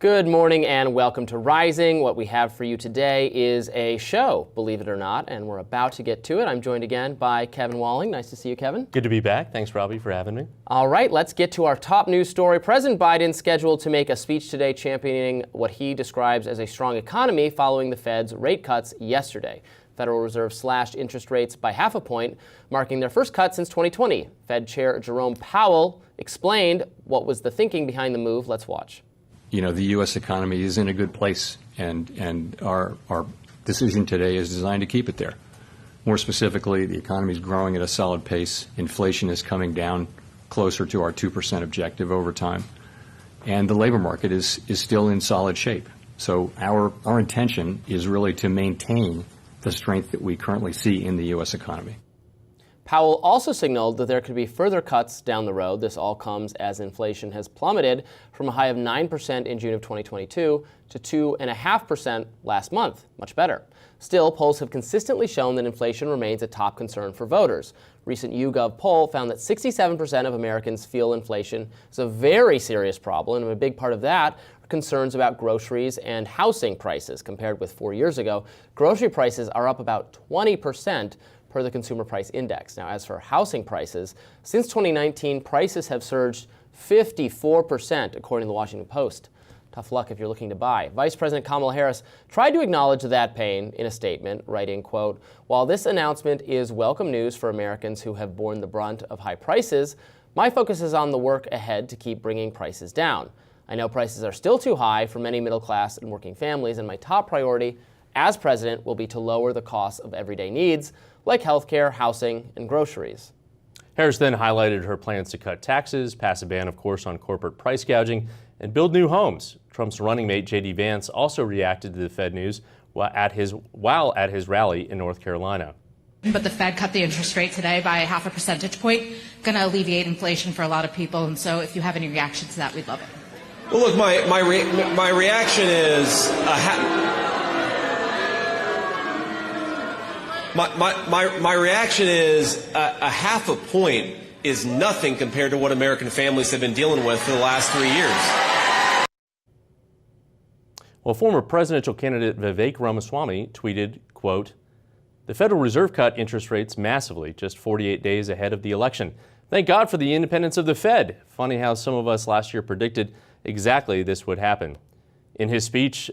Good morning and welcome to Rising. What we have for you today is a show, believe it or not, and we're about to get to it. I'm joined again by Kevin Walling. Nice to see you, Kevin. Good to be back. Thanks, Robby, for having me. All right, let's get to our top news story. President Biden scheduled to make a speech today championing what he describes as a strong economy following the Fed's rate cuts yesterday. Federal Reserve slashed interest rates by half a point, marking their first cut since 2020. Fed Chair Jerome Powell explained what was the thinking behind the move. Let's watch. You know, the U.S. economy is in a good place, and our decision today is designed to keep it there. More specifically, the economy is growing at a solid pace. Inflation is coming down closer to our 2% objective over time. And the labor market is still in solid shape. So our intention is really to maintain the strength that we currently see in the U.S. economy. Powell also signaled that there could be further cuts down the road. This all comes as inflation has plummeted from a high of 9% in June of 2022 to 2.5% last month. Much better. Still, polls have consistently shown that inflation remains a top concern for voters. Recent YouGov poll found that 67% of Americans feel inflation is a very serious problem, and a big part of that are concerns about groceries and housing prices. Compared with 4 years ago, grocery prices are up about 20% per the Consumer Price Index. Now, as for housing prices, since 2019, prices have surged 54%, according to the Washington Post. Tough luck if you're looking to buy. Vice President Kamala Harris tried to acknowledge that pain in a statement, writing, quote, "While this announcement is welcome news for Americans who have borne the brunt of high prices, my focus is on the work ahead to keep bringing prices down. I know prices are still too high for many middle class and working families, and my top priority as president will be to lower the costs of everyday needs like healthcare, housing, and groceries." Harris then highlighted her plans to cut taxes, pass a ban, of course, on corporate price gouging, and build new homes. Trump's running mate, J.D. Vance, also reacted to the Fed news while at his rally in North Carolina. But the Fed cut the interest rate today by 0.5 percentage point, going to alleviate inflation for a lot of people. And so if you have any reaction to that, we'd love it. Well, look, my reaction is My reaction is a 0.5 point is nothing compared to what American families have been dealing with for the last 3 years. Well, former presidential candidate Vivek Ramaswamy tweeted, quote, "The Federal Reserve cut interest rates massively just 48 days ahead of the election. Thank God for the independence of the Fed. Funny how some of us last year predicted exactly this would happen." In his speech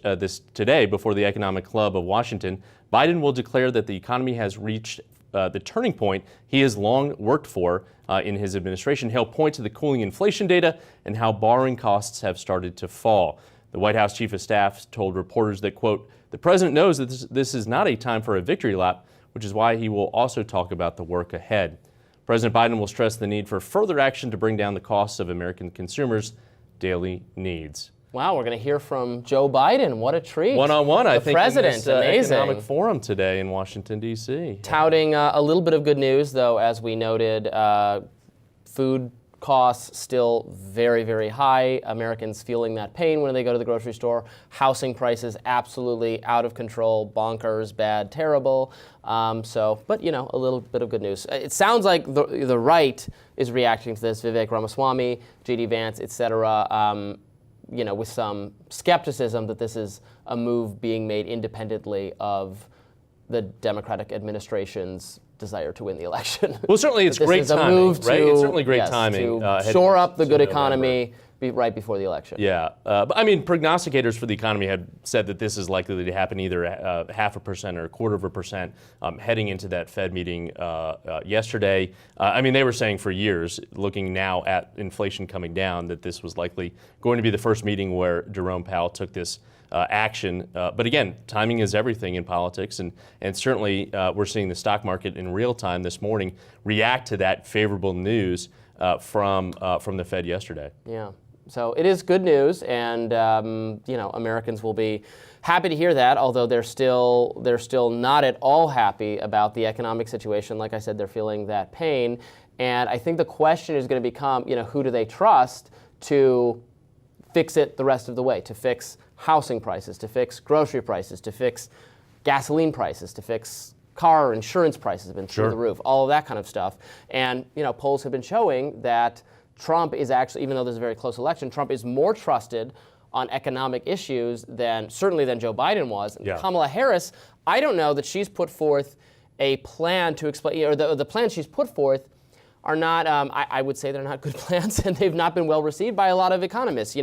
today before the Economic Club of Washington, Biden will declare that the economy has reached the turning point he has long worked for in his administration. He'll point to the cooling inflation data and how borrowing costs have started to fall. The White House chief of staff told reporters that, quote, "The president knows that this is not a time for a victory lap, which is why he will also talk about the work ahead." President Biden will stress the need for further action to bring down the costs of American consumers' daily needs. Wow, we're going to hear from Joe Biden. What a treat. One-on-one, I think, president, in this amazing. economic forum today in Washington, D.C. Touting a little bit of good news, though, as we noted, food costs still very, very high. Americans feeling that pain when they go to the grocery store. Housing prices absolutely out of control, bonkers, bad, terrible. But, you know, a little bit of good news. It sounds like the right is reacting to this. Vivek Ramaswamy, J.D. Vance, et cetera. You know, with some skepticism that this is a move being made independently of the Democratic administration's desire to win the election. Well, certainly it's great timing, right? It's certainly great timing. To shore up the good economy right before the election. Yeah, but I mean, prognosticators for the economy had said that this is likely to happen either 0.5% or 0.25% heading into that Fed meeting yesterday. I mean, they were saying for years, looking now at inflation coming down, that this was likely going to be the first meeting where Jerome Powell took this action. But again, timing is everything in politics, and certainly we're seeing the stock market in real time this morning react to that favorable news from the Fed yesterday. Yeah. So it is good news, and you know, Americans will be happy to hear that. Although they're still not at all happy about the economic situation. Like I said, they're feeling that pain, and I think the question is going to become, you know, who do they trust to fix it the rest of the way? To fix housing prices, to fix grocery prices, to fix gasoline prices, to fix car insurance prices have been through the roof, all of that kind of stuff. And you know, polls have been showing that Trump is actually, even though there's a very close election, Trump is more trusted on economic issues than Joe Biden was. Yeah. Kamala Harris, I don't know that she's put forth a plan to explain, or the plans she's put forth are not, I would say they're not good plans, and they've not been well received by a lot of economists.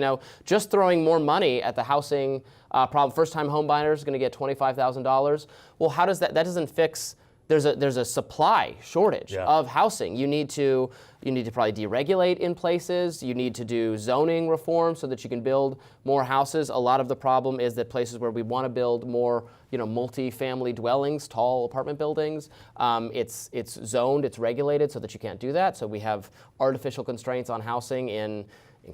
Just throwing more money at the housing problem, first-time home buyers going to get $25,000. Well, how does that doesn't fix, there's a supply shortage of housing. You need to probably deregulate in places. You need to do zoning reform so that you can build more houses. A lot of the problem is that places where we want to build more, multi-family dwellings, tall apartment buildings, it's zoned, it's regulated so that you can't do that. So we have artificial constraints on housing in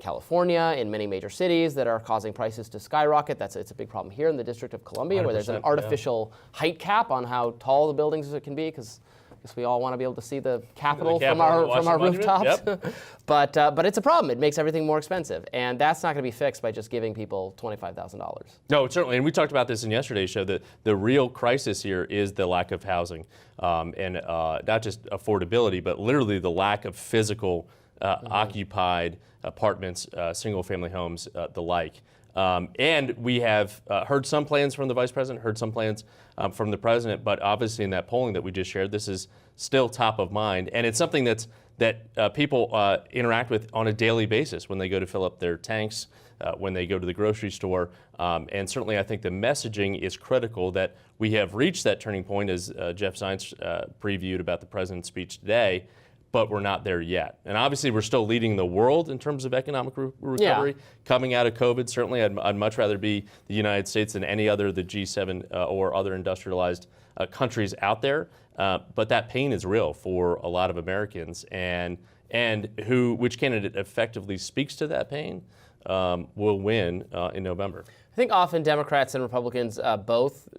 California, in many major cities that are causing prices to skyrocket. It's a big problem here in the District of Columbia, where there's an artificial height cap on how tall the buildings can be, because I guess we all want to be able to see the Capitol from our rooftops. Yep. But it's a problem. It makes everything more expensive, and that's not going to be fixed by just giving people $25,000. No, certainly, and we talked about this in yesterday's show, that the real crisis here is the lack of housing, and not just affordability, but literally the lack of physical occupied apartments, single-family homes, the like. And we have heard some plans from the vice president, heard some plans from the president, but obviously in that polling that we just shared, this is still top of mind, and it's something that people interact with on a daily basis when they go to fill up their tanks, when they go to the grocery store, and certainly I think the messaging is critical that we have reached that turning point, as Jeff Zients previewed about the president's speech today, but we're not there yet. And obviously we're still leading the world in terms of economic recovery. Coming out of COVID, certainly I'd much rather be the United States than any other of the G7 or other industrialized countries out there. But that pain is real for a lot of Americans, and which candidate effectively speaks to that pain will win in November. I think often Democrats and Republicans both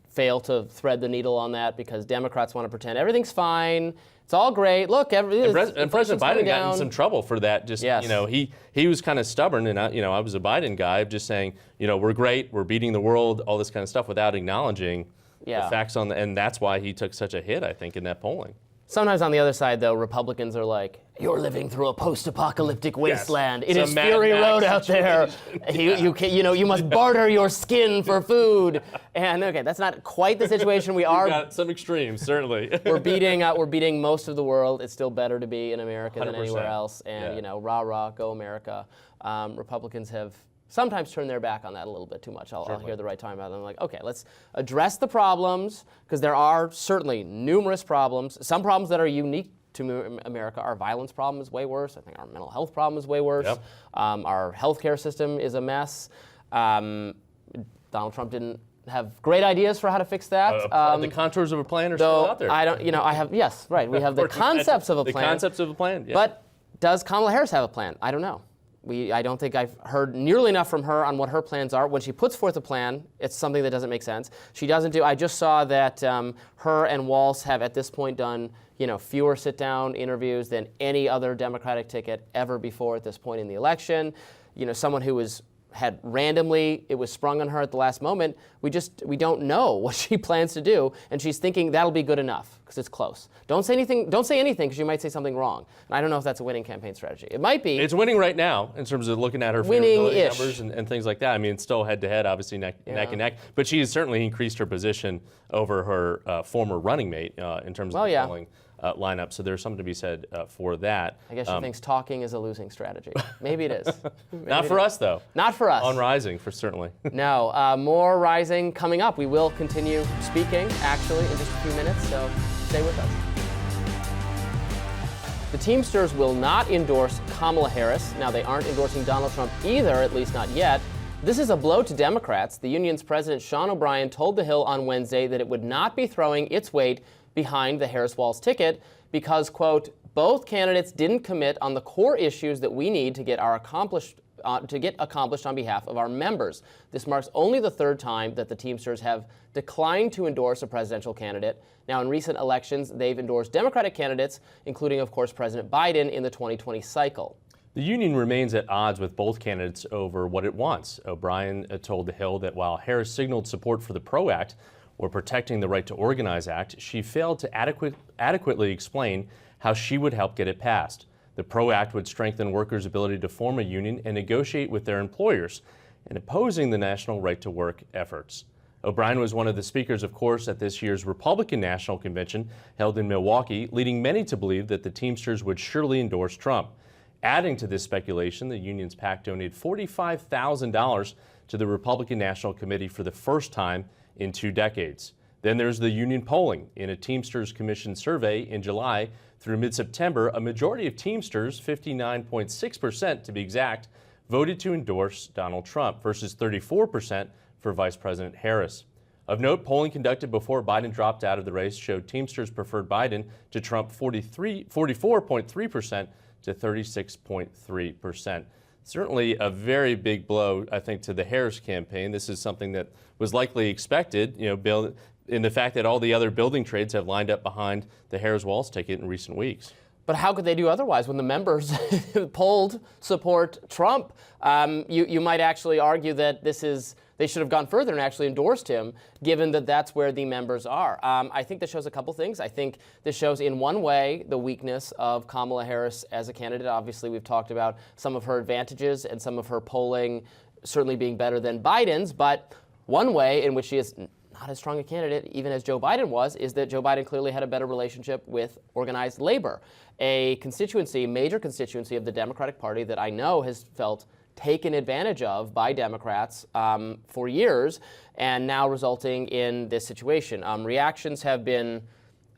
fail to thread the needle on that, because Democrats want to pretend everything's fine. It's all great. Look, and President Biden got in some trouble for that. Just he was kind of stubborn, and I was a Biden guy, of just saying, we're great, we're beating the world, all this kind of stuff, without acknowledging the facts on and that's why he took such a hit, I think, in that polling. Sometimes on the other side, though, Republicans are like, you're living through a post-apocalyptic wasteland. It is Fury Road out there. You must barter your skin for food. And okay, that's not quite the situation we are. We've got some extremes, certainly. We're beating most of the world. It's still better to be in America than anywhere else. And rah rah, go America. Republicans have sometimes turn their back on that a little bit too much. I'll hear the right time about them. I'm like, okay, let's address the problems, because there are certainly numerous problems. Some problems that are unique to America. Our violence problem is way worse. I think our mental health problem is way worse. Yep. Our healthcare system is a mess. Donald Trump didn't have great ideas for how to fix that. The contours of a plan are still out there. I don't, I have, yes, right. We have the concepts of a plan. The concepts of a plan, yeah. But does Kamala Harris have a plan? I don't know. I don't think I've heard nearly enough from her on what her plans are. When she puts forth a plan, it's something that doesn't make sense. She doesn't do, I just saw that her and Walsh have at this point done fewer sit-down interviews than any other Democratic ticket ever before at this point in the election. Someone who had randomly, it was sprung on her at the last moment. We don't know what she plans to do, and she's thinking that'll be good enough because it's close. Don't say anything because you might say something wrong. And I don't know if that's a winning campaign strategy. It might be. It's winning right now in terms of looking at her favorability numbers and things like that. I mean, it's still head-to-head, obviously neck and neck, but she has certainly increased her position over her former running mate in terms of the polling lineup, so there's something to be said for that. I guess she thinks talking is a losing strategy. Maybe it is. Not for us, though. Not for us. On Rising, for certainly. No, more Rising coming up. We will continue speaking, actually, in just a few minutes, so stay with us. The Teamsters will not endorse Kamala Harris. Now, they aren't endorsing Donald Trump either, at least not yet. This is a blow to Democrats. The union's president, Sean O'Brien, told The Hill on Wednesday that it would not be throwing its weight behind the Harris-Walsh ticket because, quote, both candidates didn't commit on the core issues that we need to get accomplished on behalf of our members. This marks only the third time that the Teamsters have declined to endorse a presidential candidate. Now, in recent elections, they've endorsed Democratic candidates, including, of course, President Biden in the 2020 cycle. The union remains at odds with both candidates over what it wants. O'Brien told The Hill that while Harris signaled support for the PRO Act, or Protecting the Right to Organize Act, she failed to adequately explain how she would help get it passed. The PRO Act would strengthen workers' ability to form a union and negotiate with their employers. and opposing the national right-to-work efforts. O'Brien was one of the speakers, of course, at this year's Republican National Convention held in Milwaukee, leading many to believe that the Teamsters would surely endorse Trump. Adding to this speculation, the union's PAC donated $45,000 to the Republican National Committee for the first time in 2 decades. Then there's the union polling. In a Teamsters Commission survey in July through mid-September, a majority of Teamsters, 59.6% to be exact, voted to endorse Donald Trump versus 34% for Vice President Harris. Of note, polling conducted before Biden dropped out of the race showed Teamsters preferred Biden to Trump 44.3% to 36.3%. Certainly a very big blow, I think, to the Harris campaign. This is something that was likely expected, in the fact that all the other building trades have lined up behind the Harris-Walsh ticket in recent weeks. But how could they do otherwise when the members polled support Trump? You might actually argue that they should have gone further and actually endorsed him, given that that's where the members are. I think this shows a couple things. I think this shows, in one way, the weakness of Kamala Harris as a candidate. Obviously, we've talked about some of her advantages and some of her polling certainly being better than Biden's. But one way in which she is not as strong a candidate, even as Joe Biden was, is that Joe Biden clearly had a better relationship with organized labor, a major constituency of the Democratic Party that I know has felt taken advantage of by Democrats for years, and now resulting in this situation. Reactions have been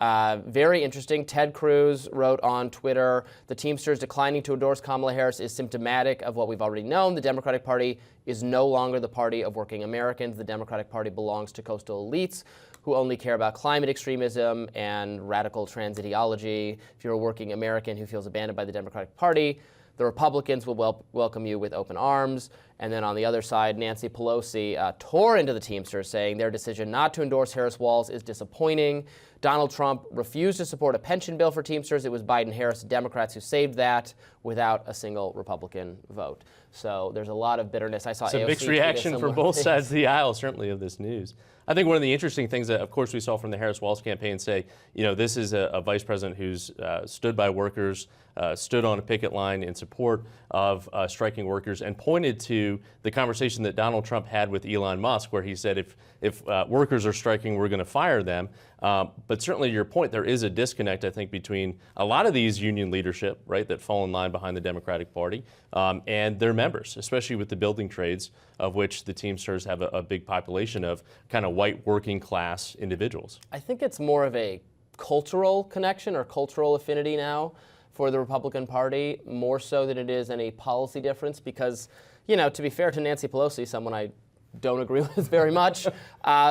very interesting. Ted Cruz wrote on Twitter, "The Teamsters declining to endorse Kamala Harris is symptomatic of what we've already known. The Democratic Party is no longer the party of working Americans. The Democratic Party belongs to coastal elites who only care about climate extremism and radical trans ideology. If you're a working American who feels abandoned by the Democratic Party, the Republicans will welcome you with open arms." And then on the other side, Nancy Pelosi tore into the Teamsters, saying their decision not to endorse Harris-Walsh is disappointing. Donald Trump refused to support a pension bill for Teamsters. It was Biden-Harris Democrats who saved that without a single Republican vote. So there's a lot of bitterness. I saw It's a AOC mixed tweet reaction from both things. sides of the aisle, certainly, of this news. I think one of the interesting things that, of course, we saw from the Harris-Walsh campaign say, this is a vice president who's stood by workers, stood on a picket line in support of striking workers, and pointed to the conversation that Donald Trump had with Elon Musk, where he said, if workers are striking, we're going to fire them. But certainly, your point, there is a disconnect, I think, between a lot of these union leadership, right, that fall in line behind the Democratic Party, and their members, especially with the building trades, of which the Teamsters have a big population of kind of white working class individuals. I think it's more of a cultural connection or cultural affinity now for the Republican Party, more so than it is any policy difference, because, to be fair to Nancy Pelosi, someone I don't agree with very much,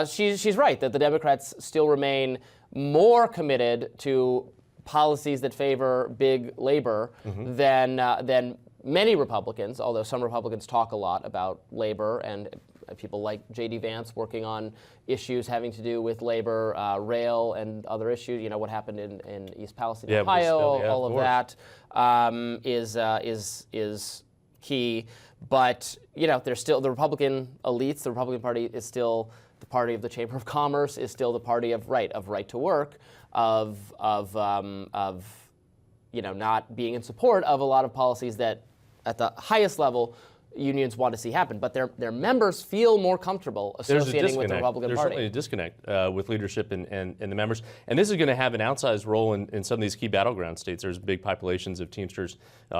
she's right that the Democrats still remain more committed to policies that favor big labor than many Republicans, although some Republicans talk a lot about labor, and people like J.D. Vance working on issues having to do with labor, rail, and other issues. What happened in East Palestine, Ohio, all of that is key. But there's still the Republican elites. The Republican Party is still the party of the Chamber of Commerce. Is still the party of right to work, of not being in support of a lot of policies that, at the highest level, unions want to see happen, but their members feel more comfortable associating with the Republican Party. There's certainly a disconnect with leadership and the members, and this is going to have an outsized role in some of these key battleground states. There's big populations of Teamsters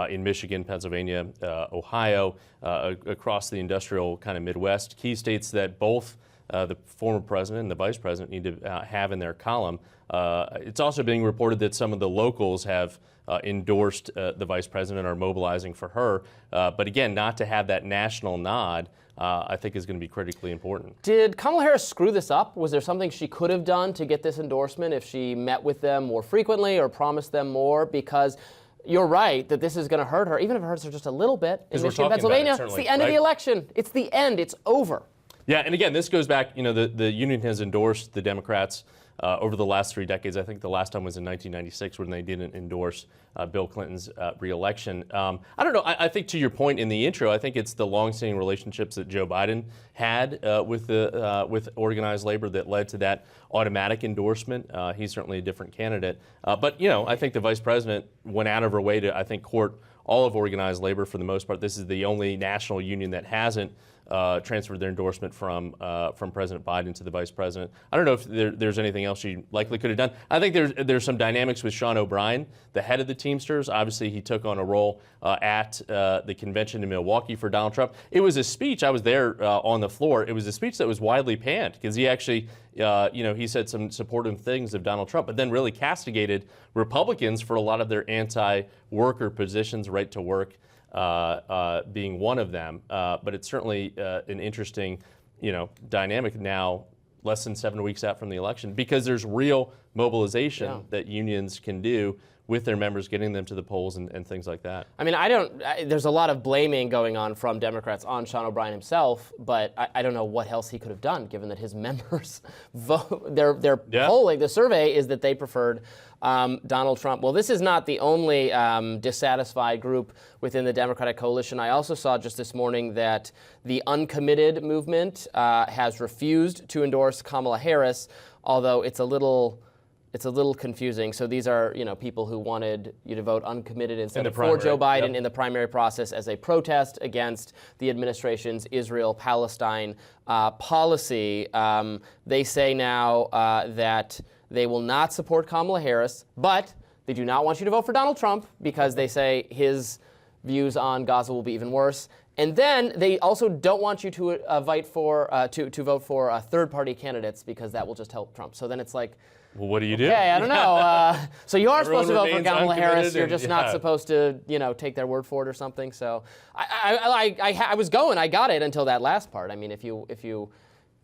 in Michigan, Pennsylvania, Ohio, across the industrial kind of Midwest, key states that both the former president and the vice president need to have in their column. It's also being reported that some of the locals have endorsed the vice president, are mobilizing for her. But again, not to have that national nod, I think is going to be critically important. Did Kamala Harris screw this up? Was there something she could have done to get this endorsement if she met with them more frequently or promised them more? Because you're right that this is going to hurt her, even if it hurts her just a little bit. In Michigan, Pennsylvania, it's the end of the election. It's the end. It's over. Yeah, and again, this goes back, the union has endorsed the Democrats over the last 3 decades. I think the last time was in 1996 when they didn't endorse Bill Clinton's reelection. I don't know. I think to your point in the intro, I think it's the longstanding relationships that Joe Biden had with organized labor that led to that automatic endorsement. He's certainly a different candidate. But I think the vice president went out of her way to, I think, court all of organized labor for the most part. This is the only national union that hasn't transferred their endorsement from President Biden to the vice president. I don't know if there's anything else she likely could have done. I think there's some dynamics with Sean O'Brien, the head of the Teamsters. Obviously, he took on a role at the convention in Milwaukee for Donald Trump. It was a speech. I was there on the floor. It was a speech that was widely panned because he actually, he said some supportive things of Donald Trump, but then really castigated Republicans for a lot of their anti-worker positions, right to work being one of them. But it's certainly an interesting, dynamic now, less than 7 weeks out from the election, because there's real mobilization that unions can do with their members, getting them to the polls and things like that. I mean, there's a lot of blaming going on from Democrats on Sean O'Brien himself, but I don't know what else he could have done, given that his members vote. Their polling, the survey is that they preferred Donald Trump. Well, this is not the only dissatisfied group within the Democratic coalition. I also saw just this morning that the uncommitted movement has refused to endorse Kamala Harris, although it's a little confusing. So these are, people who wanted you to vote uncommitted instead of for Joe Biden in the primary process as a protest against the administration's Israel-Palestine policy. They say now that they will not support Kamala Harris, but they do not want you to vote for Donald Trump because they say his views on Gaza will be even worse. And then they also don't want you to vote for third-party candidates because that will just help Trump. So then it's like, well, what do you do? Okay, I don't know. So you are supposed to vote for Kamala Harris. You're just not yeah. supposed to, take their word for it or something. So I was going. I got it until that last part. I mean, if you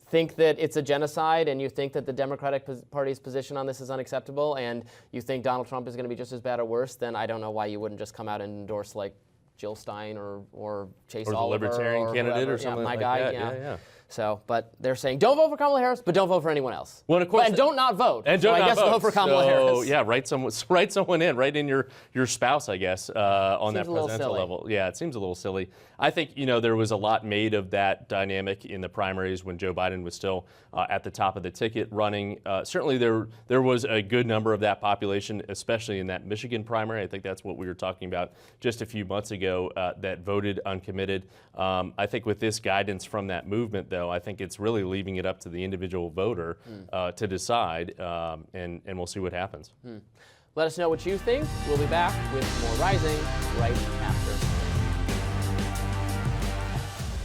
think that it's a genocide and you think that the Democratic Party's position on this is unacceptable and you think Donald Trump is going to be just as bad or worse, then I don't know why you wouldn't just come out and endorse like Jill Stein or Chase or the Oliver Libertarian candidate whoever. or something my like guy, that. Yeah. So, but they're saying don't vote for Kamala Harris, but don't vote for anyone else. Well, of course, and don't not vote. And don't so I not guess vote. vote for Kamala Harris. Yeah, write someone in, write in your spouse, I guess, on that presidential level. Yeah, it seems a little silly. I think there was a lot made of that dynamic in the primaries when Joe Biden was still at the top of the ticket running. Certainly, there was a good number of that population, especially in that Michigan primary. I think that's what we were talking about just a few months ago that voted uncommitted. I think with this guidance from that movement, though, I think it's really leaving it up to the individual voter to decide, and we'll see what happens. Let us know what you think. We'll be back with more Rising right after.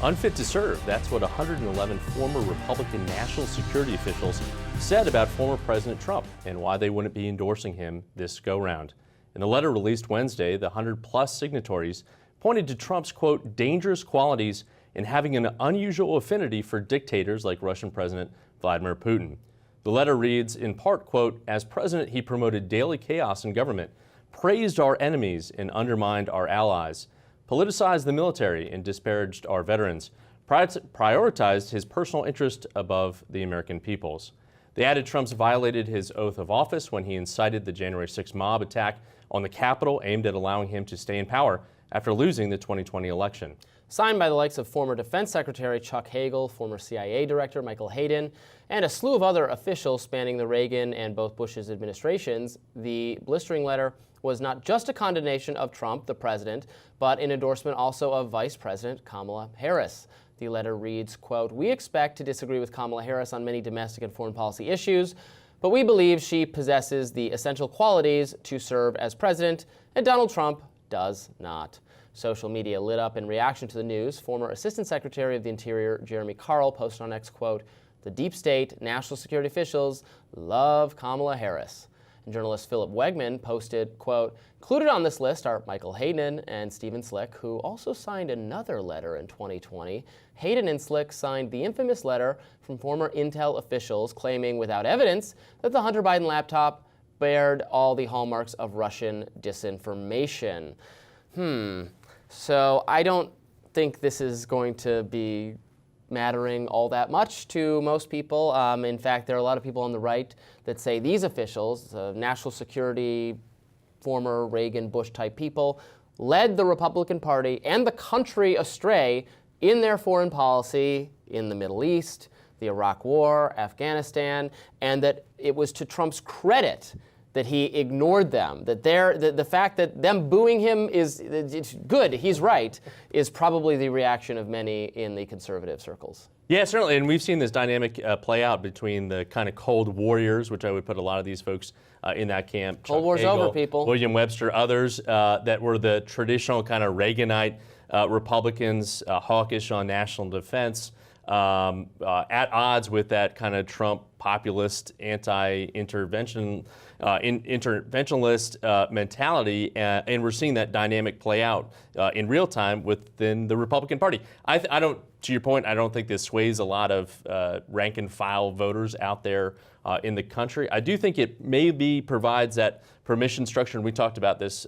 Unfit to serve, that's what 111 former Republican national security officials said about former President Trump and why they wouldn't be endorsing him this go-round. In a letter released Wednesday, the 100-plus signatories pointed to Trump's, quote, dangerous qualities in having an unusual affinity for dictators like Russian President Vladimir Putin. The letter reads, in part, quote, as president, he promoted daily chaos in government, praised our enemies and undermined our allies, politicized the military and disparaged our veterans, prioritized his personal interest above the American people's. They added Trump's violated his oath of office when he incited the January 6 mob attack on the Capitol aimed at allowing him to stay in power after losing the 2020 election. Signed by the likes of former Defense Secretary Chuck Hagel, former CIA Director Michael Hayden, and a slew of other officials spanning the Reagan and both Bush's administrations, the blistering letter was not just a condemnation of Trump, the president, but an endorsement also of Vice President Kamala Harris. The letter reads, quote, we expect to disagree with Kamala Harris on many domestic and foreign policy issues, but we believe she possesses the essential qualities to serve as president, and Donald Trump does not. Social media lit up in reaction to the news. Former Assistant Secretary of the Interior Jeremy Carl posted on X, quote, the deep state national security officials love Kamala Harris. And journalist Philip Wegman posted, quote, included on this list are Michael Hayden and Stephen Slick, who also signed another letter in 2020. Hayden and Slick signed the infamous letter from former Intel officials claiming without evidence that the Hunter Biden laptop bared all the hallmarks of Russian disinformation. So I don't think this is going to be mattering all that much to most people. In fact, there are a lot of people on the right that say these officials, national security, former Reagan, Bush type people, led the Republican Party and the country astray in their foreign policy in the Middle East, the Iraq War, Afghanistan, and that it was to Trump's credit that he ignored them, that the fact that them booing him is it's good, he's right, is probably the reaction of many in the conservative circles. Yeah, certainly, and we've seen this dynamic play out between the kind of cold warriors, which I would put a lot of these folks in that camp. Cold War's over, people. William Webster, others that were the traditional kind of Reaganite Republicans, hawkish on national defense, at odds with that kind of Trump populist, interventionalist mentality, and we're seeing that dynamic play out in real time within the Republican Party. I don't, to your point, I don't think this sways a lot of rank and file voters out there in the country. I do think it maybe provides that permission structure, and we talked about this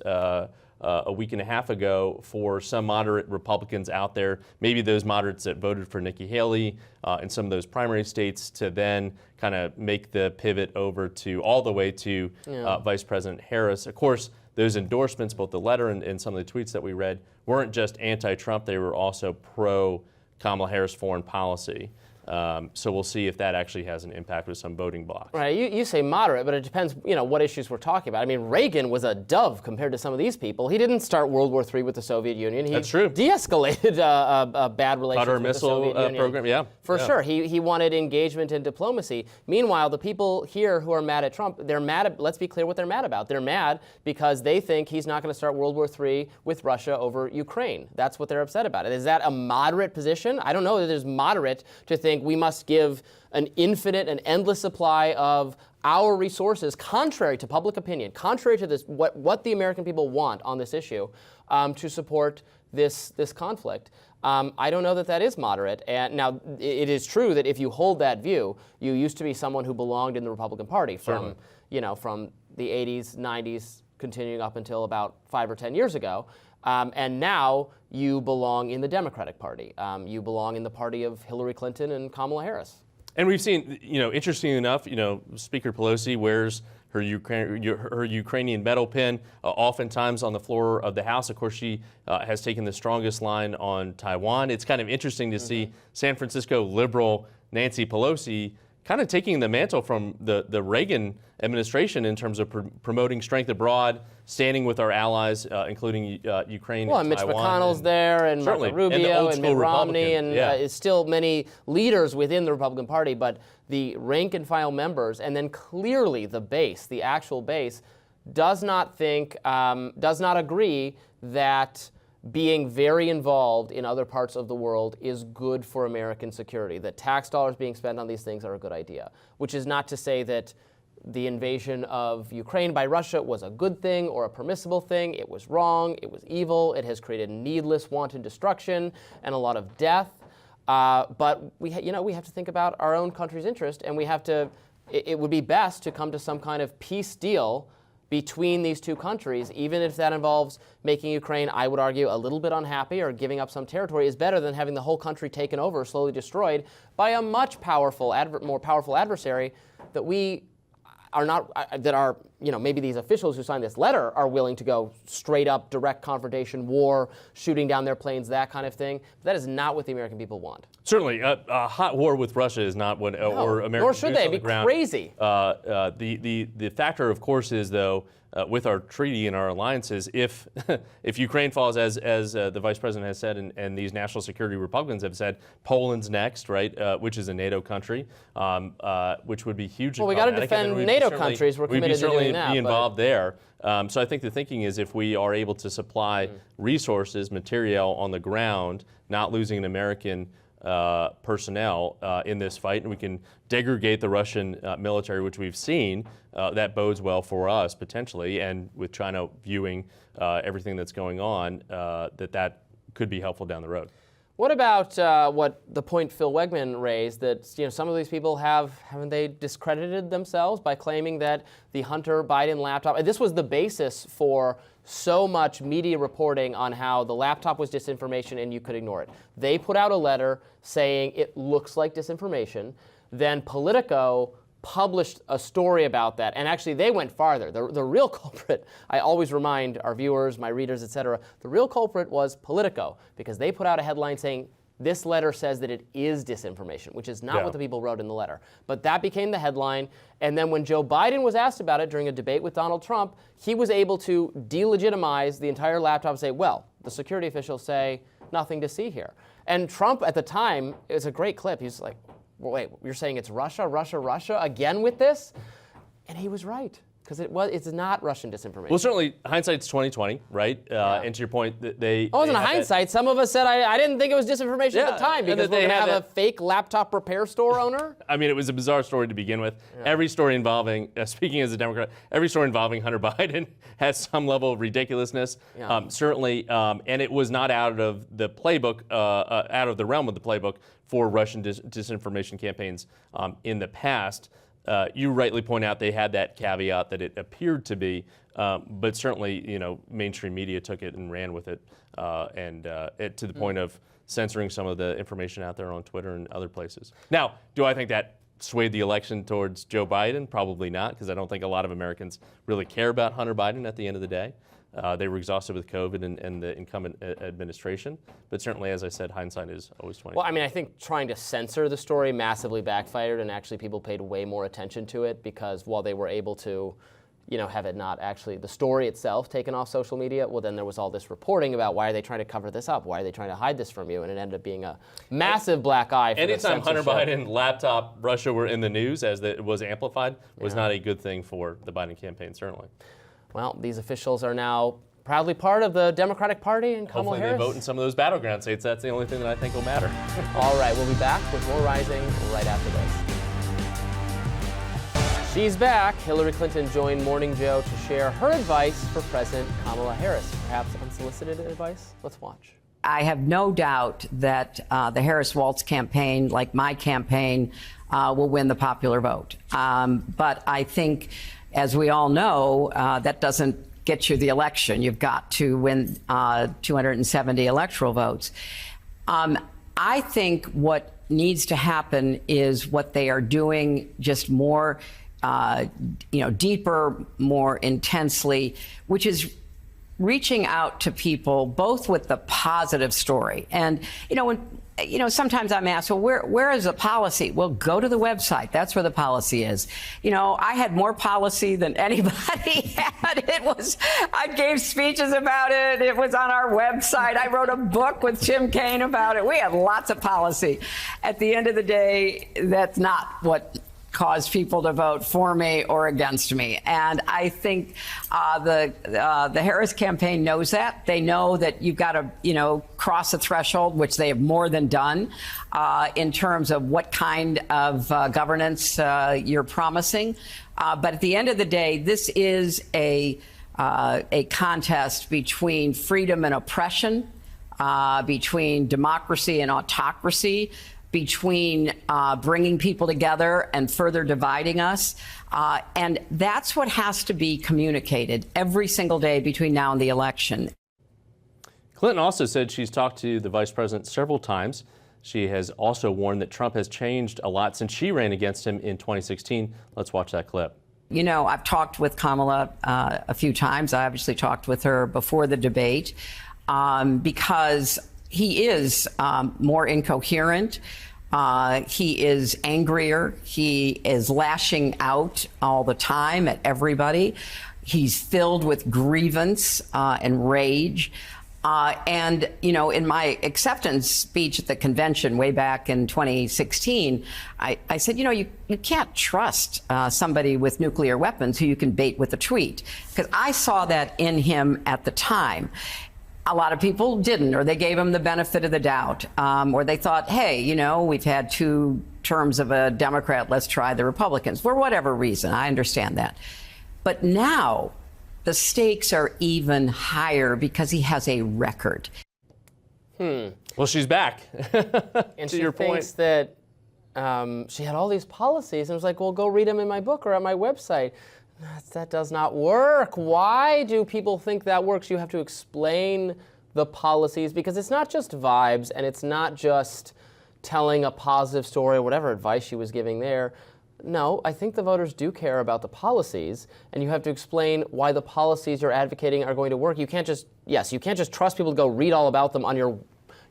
a week and a half ago, for some moderate Republicans out there, maybe those moderates that voted for Nikki Haley in some of those primary states, to then kind of make the pivot over to all the way to Vice President Harris. Of course, those endorsements, both the letter and some of the tweets that we read, weren't just anti-Trump, they were also pro-Kamala Harris foreign policy. So we'll see if that actually has an impact with some voting blocks. Right. You say moderate, but it depends, what issues we're talking about. I mean, Reagan was a dove compared to some of these people. He didn't start World War III with the Soviet Union. That's true. De-escalated a bad relationship with the Soviet Union. Program, yeah. For sure. He wanted engagement and diplomacy. Meanwhile, the people here who are mad at Trump, they're mad let's be clear what they're mad about. They're mad because they think he's not going to start World War III with Russia over Ukraine. That's what they're upset about. Is that a moderate position? I don't know that it's moderate to think we must give an infinite and endless supply of our resources, contrary to public opinion, contrary to this what the American people want on this issue, to support this conflict. I don't know that that is moderate. And now, it is true that if you hold that view, you used to be someone who belonged in the Republican Party from from the 80s, 90s, continuing up until about 5 or 10 years ago. And now you belong in the Democratic Party. You belong in the party of Hillary Clinton and Kamala Harris. And we've seen, interestingly enough, Speaker Pelosi wears her Ukrainian medal pin oftentimes on the floor of the House. Of course, she has taken the strongest line on Taiwan. It's kind of interesting to see San Francisco liberal Nancy Pelosi kind of taking the mantle from the Reagan administration in terms of promoting strength abroad, standing with our allies, including Ukraine and Mitch Taiwan. McConnell's there, and Marco Rubio, and Mitt Romney, and still many leaders within the Republican Party, but the rank and file members, and then clearly the base, the actual base, does not agree that being very involved in other parts of the world is good for American security, that tax dollars being spent on these things are a good idea, which is not to say that the invasion of Ukraine by Russia was a good thing or a permissible thing. It was wrong. It was evil. It has created needless, wanton destruction and a lot of death. But we have to think about our own country's interest, and we have to. It would be best to come to some kind of peace deal between these two countries, even if that involves making Ukraine, I would argue, a little bit unhappy or giving up some territory, is better than having the whole country taken over, slowly destroyed by a much more powerful adversary that we are not, maybe these officials who signed this letter are willing to go straight up, direct confrontation, war, shooting down their planes, that kind of thing. But that is not what the American people want. Certainly, a hot war with Russia is not what, or American. Nor should they. It'd be crazy. The factor, of course, is though, with our treaty and our alliances, if Ukraine falls, as the Vice President has said, and these national security Republicans have said, Poland's next, right, which is a NATO country, which would be hugely Well, we got to defend NATO countries. We're committed to doing that. We'd be involved there. So I think the thinking is if we are able to supply resources, material on the ground, not losing an American personnel in this fight, and we can degrade the Russian military, which we've seen, that bodes well for us potentially, and with China viewing everything that's going on, that could be helpful down the road. What about what the point Phil Wegman raised, that some of these people haven't they discredited themselves by claiming that the Hunter Biden laptop, and this was the basis for so much media reporting on how the laptop was disinformation and you could ignore it. They put out a letter saying it looks like disinformation. Then Politico published a story about that, and actually they went farther. The real culprit, I always remind our viewers, my readers, etc., the real culprit was Politico, because they put out a headline saying this letter says that it is disinformation, which is not Yeah. what the people wrote in the letter. But that became the headline. And then when Joe Biden was asked about it during a debate with Donald Trump, he was able to delegitimize the entire laptop and say, well, the security officials say nothing to see here. And Trump at the time, it's a great clip. He's like, well, wait, you're saying it's Russia, Russia, Russia again with this? And he was right. Because it's not Russian disinformation. Well, certainly hindsight's 2020, right? And to your point, that they. It wasn't hindsight. Some of us said I didn't think it was disinformation at the time because we're going to have a fake laptop repair store owner. I mean, it was a bizarre story to begin with. Yeah. Every story involving, speaking as a Democrat, every story involving Hunter Biden has some level of ridiculousness. Yeah. Certainly, and it was not out of the playbook, out of the realm of the playbook for Russian disinformation campaigns in the past. You rightly point out they had that caveat that it appeared to be, but certainly, mainstream media took it and ran with it, to the point of censoring some of the information out there on Twitter and other places. Now, do I think that swayed the election towards Joe Biden? Probably not, because I don't think a lot of Americans really care about Hunter Biden at the end of the day. They were exhausted with COVID and the incumbent administration. But certainly, as I said, hindsight is always 20. Well, I mean, I think trying to censor the story massively backfired, and actually people paid way more attention to it because while they were able to, have it not actually the story itself taken off social media, well, then there was all this reporting about why are they trying to cover this up? Why are they trying to hide this from you? And it ended up being a massive black eye for anytime Hunter Biden, laptop, Russia were in the news as it was amplified was not a good thing for the Biden campaign, certainly. Well, these officials are now proudly part of the Democratic Party and Kamala Harris. Hopefully they vote in some of those battleground states. That's the only thing that I think will matter. All right, we'll be back with more Rising right after this. She's back. Hillary Clinton joined Morning Joe to share her advice for President Kamala Harris. Perhaps unsolicited advice? Let's watch. I have no doubt that the Harris-Walsh campaign, like my campaign, will win the popular vote. But I think, as we all know, that doesn't get you the election. You've got to win 270 electoral votes. I think what needs to happen is what they are doing, just more, deeper, more intensely, which is reaching out to people, both with the positive story. And, sometimes I'm asked, well, where is the policy? Well, go to the website. That's where the policy is. I had more policy than anybody had. I gave speeches about it. It was on our website. I wrote a book with Tim Kaine about it. We had lots of policy. At the end of the day, that's not what caused people to vote for me or against me. And I think the Harris campaign knows that. They know that you've got to, cross a threshold, which they have more than done, in terms of what kind of governance you're promising. But at the end of the day, this is a contest between freedom and oppression, between democracy and autocracy, between bringing people together and further dividing us. And that's what has to be communicated every single day between now and the election. Clinton also said she's talked to the vice president several times. She has also warned that Trump has changed a lot since she ran against him in 2016. Let's watch that clip. I've talked with Kamala a few times. I obviously talked with her before the debate because he is more incoherent. He is angrier. He is lashing out all the time at everybody. He's filled with grievance and rage. And, in my acceptance speech at the convention way back in 2016, I said, you can't trust somebody with nuclear weapons who you can bait with a tweet, because I saw that in him at the time. A lot of people didn't, or they gave him the benefit of the doubt, or they thought, hey, we've had 2 terms of a Democrat, let's try the Republicans, for whatever reason. I understand that. But now the stakes are even higher because he has a record. Well, she's back. And she thinks that she had all these policies and was like, well, go read them in my book or at my website. That does not work. Why do people think that works? You have to explain the policies, because it's not just vibes and it's not just telling a positive story or whatever advice she was giving there. No, I think the voters do care about the policies, and you have to explain why the policies you're advocating are going to work. You can't just trust people to go read all about them on your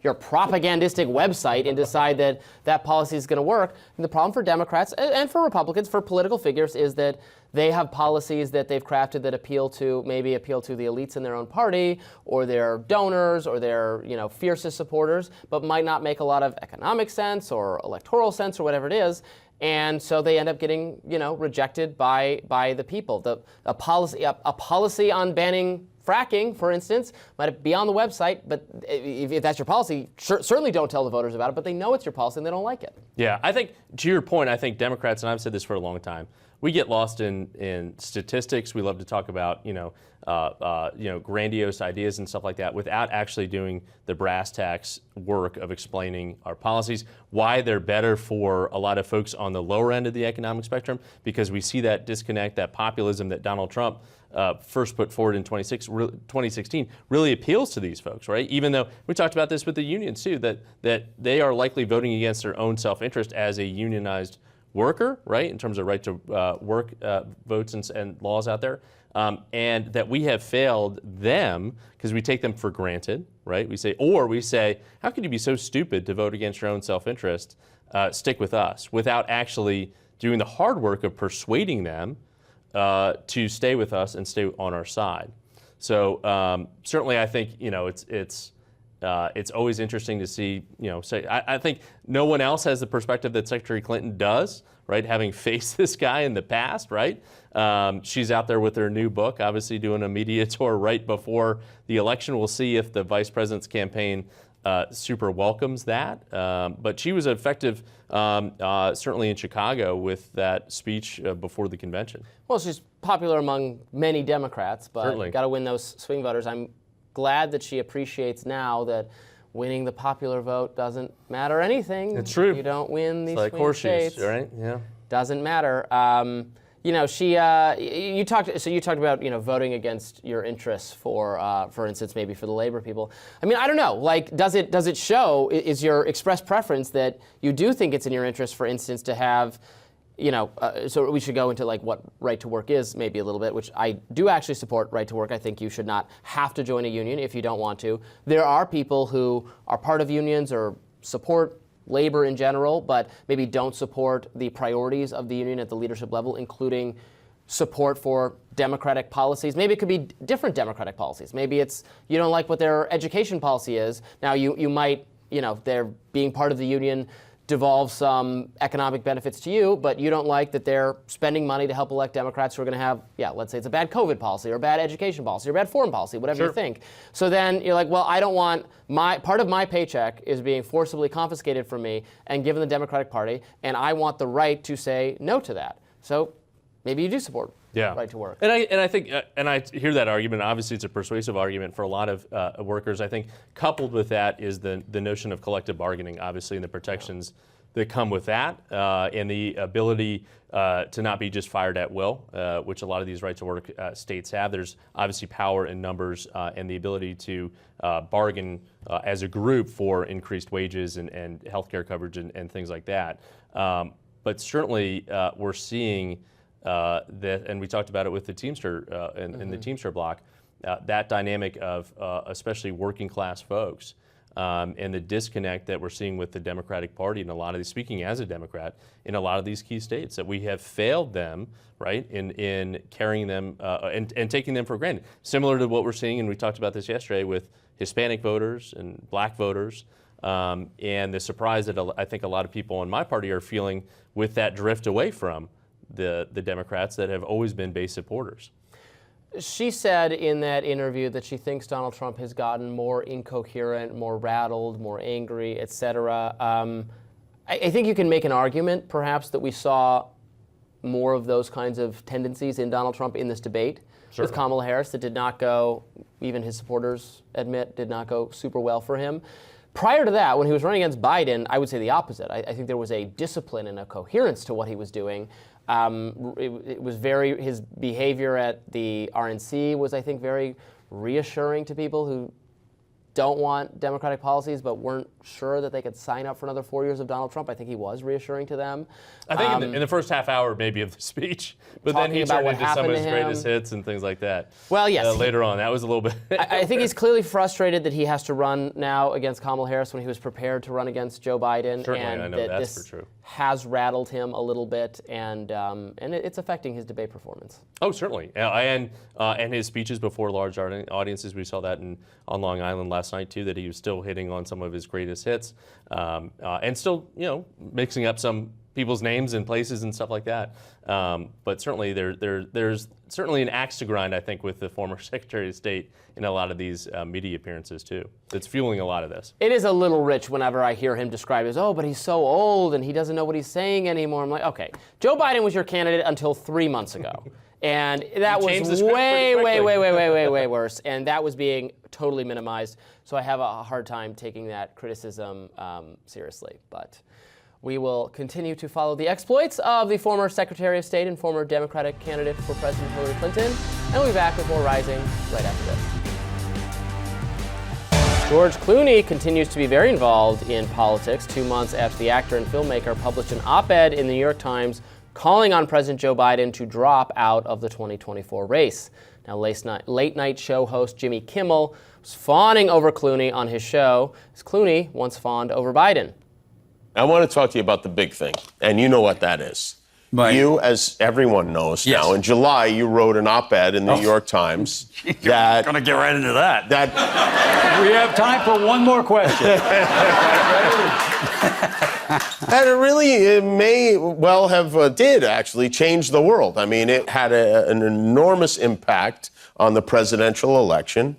your propagandistic website and decide that that policy is going to work. And the problem for Democrats and for Republicans, for political figures, is that they have policies that they've crafted that appeal to the elites in their own party or their donors or their fiercest supporters, but might not make a lot of economic sense or electoral sense or whatever it is. And so they end up getting rejected by the people. A policy on banning fracking, for instance, might be on the website, but if that's your policy, certainly don't tell the voters about it, but they know it's your policy and they don't like it. Yeah, I think, to your point, I think Democrats, and I've said this for a long time, we get lost in statistics. We love to talk about, grandiose ideas and stuff like that without actually doing the brass tacks work of explaining our policies, why they're better for a lot of folks on the lower end of the economic spectrum, because we see that disconnect, that populism that Donald Trump first put forward in 2016 really appeals to these folks, right? Even though we talked about this with the unions too, that they are likely voting against their own self-interest as a unionized worker, right, in terms of right to work votes and laws out there, and that we have failed them because we take them for granted, right? We say, how could you be so stupid to vote against your own self-interest? Stick with us, without actually doing the hard work of persuading them to stay with us and stay on our side. So certainly, I think it's always interesting to see, I think no one else has the perspective that Secretary Clinton does, right? Having faced this guy in the past, right? She's out there with her new book, obviously doing a media tour right before the election. We'll see if the vice president's campaign super welcomes that. But she was effective, certainly in Chicago, with that speech before the convention. Well, she's popular among many Democrats, but got to win those swing voters. I'm glad that she appreciates now that winning the popular vote doesn't matter anything. It's true. You don't win these like swing horseshoes, states. Right? Yeah. Doesn't matter. You talked about voting against your interests for instance, maybe for the labor people. I mean, I don't know. Like, does it show? Is your express preference that you do think it's in your interest, for instance, to have so we should go into like what right to work is maybe a little bit, which I do actually support right to work. I think you should not have to join a union if you don't want to. There are people who are part of unions or support labor in general, but maybe don't support the priorities of the union at the leadership level, including support for democratic policies. Maybe it could be different democratic policies. Maybe it's you don't like what their education policy is. Now you might, they're being part of the union devolve some economic benefits to you, but you don't like that they're spending money to help elect Democrats who are going to have, let's say it's a bad COVID policy or a bad education policy or bad foreign policy, whatever you think. So then you're like, well, I don't want part of my paycheck is being forcibly confiscated from me and given the Democratic Party, and I want the right to say no to that. So maybe you do support right to work. And I think, and I hear that argument. Obviously, it's a persuasive argument for a lot of workers. I think coupled with that is the notion of collective bargaining, obviously, and the protections that come with that, and the ability to not be just fired at will, which a lot of these right to work states have. There's obviously power in numbers and the ability to bargain as a group for increased wages and health care coverage and things like that. But certainly, we're seeing that, and we talked about it with the Teamster in the Teamster block, that dynamic of especially working class folks and the disconnect that we're seeing with the Democratic Party and a lot of these, speaking as a Democrat, in a lot of these key states, that we have failed them, right, in carrying them and taking them for granted. Similar to what we're seeing, and we talked about this yesterday, with Hispanic voters and black voters, and the surprise that I think a lot of people in my party are feeling with that drift away from the Democrats that have always been base supporters. She said in that interview that she thinks Donald Trump has gotten more incoherent, more rattled, more angry, etc. I think you can make an argument, perhaps, that we saw more of those kinds of tendencies in Donald Trump in this debate with Kamala Harris that did not go, even his supporters admit, did not go super well for him. Prior to that, when he was running against Biden, I would say the opposite. I think there was a discipline and a coherence to what he was doing. It was his behavior at the RNC was, I think, very reassuring to people who don't want Democratic policies, but weren't sure that they could sign up for another 4 years of Donald Trump. I think he was reassuring to them. I think in the first half hour maybe of the speech, but then he about turned what into some of his happened to greatest him. hits and things like that. Well, yes. Later on, that was a little bit. I think he's clearly frustrated that he has to run now against Kamala Harris when he was prepared to run against Joe Biden. Certainly, and I know that that's this for true. has rattled him a little bit, and it's affecting his debate performance. Oh, certainly, and his speeches before large audiences. We saw that on Long Island last night too. That he was still hitting on some of his greatest hits, and still, mixing up some people's names and places and stuff like that. But certainly, there's certainly an axe to grind, I think, with the former Secretary of State in a lot of these media appearances too. That's fueling a lot of this. It is a little rich whenever I hear him described as, but he's so old and he doesn't know what he's saying anymore. I'm like, okay, Joe Biden was your candidate until 3 months ago. And that was way worse. And that was being totally minimized. So I have a hard time taking that criticism seriously. But we will continue to follow the exploits of the former Secretary of State and former Democratic candidate for President Hillary Clinton. And we'll be back with more Rising right after this. George Clooney continues to be very involved in politics 2 months after the actor and filmmaker published an op-ed in the New York Times calling on President Joe Biden to drop out of the 2024 race. Now, late night show host Jimmy Kimmel was fawning over Clooney on his show, as Clooney once fawned over Biden. I want to talk to you about the big thing, and you know what that is. Right. You, as everyone knows now, in July, you wrote an op-ed in the New York Times that... Going to get right into that. We have time for one more question. And it may well have did actually change the world. I mean, it had an enormous impact on the presidential election.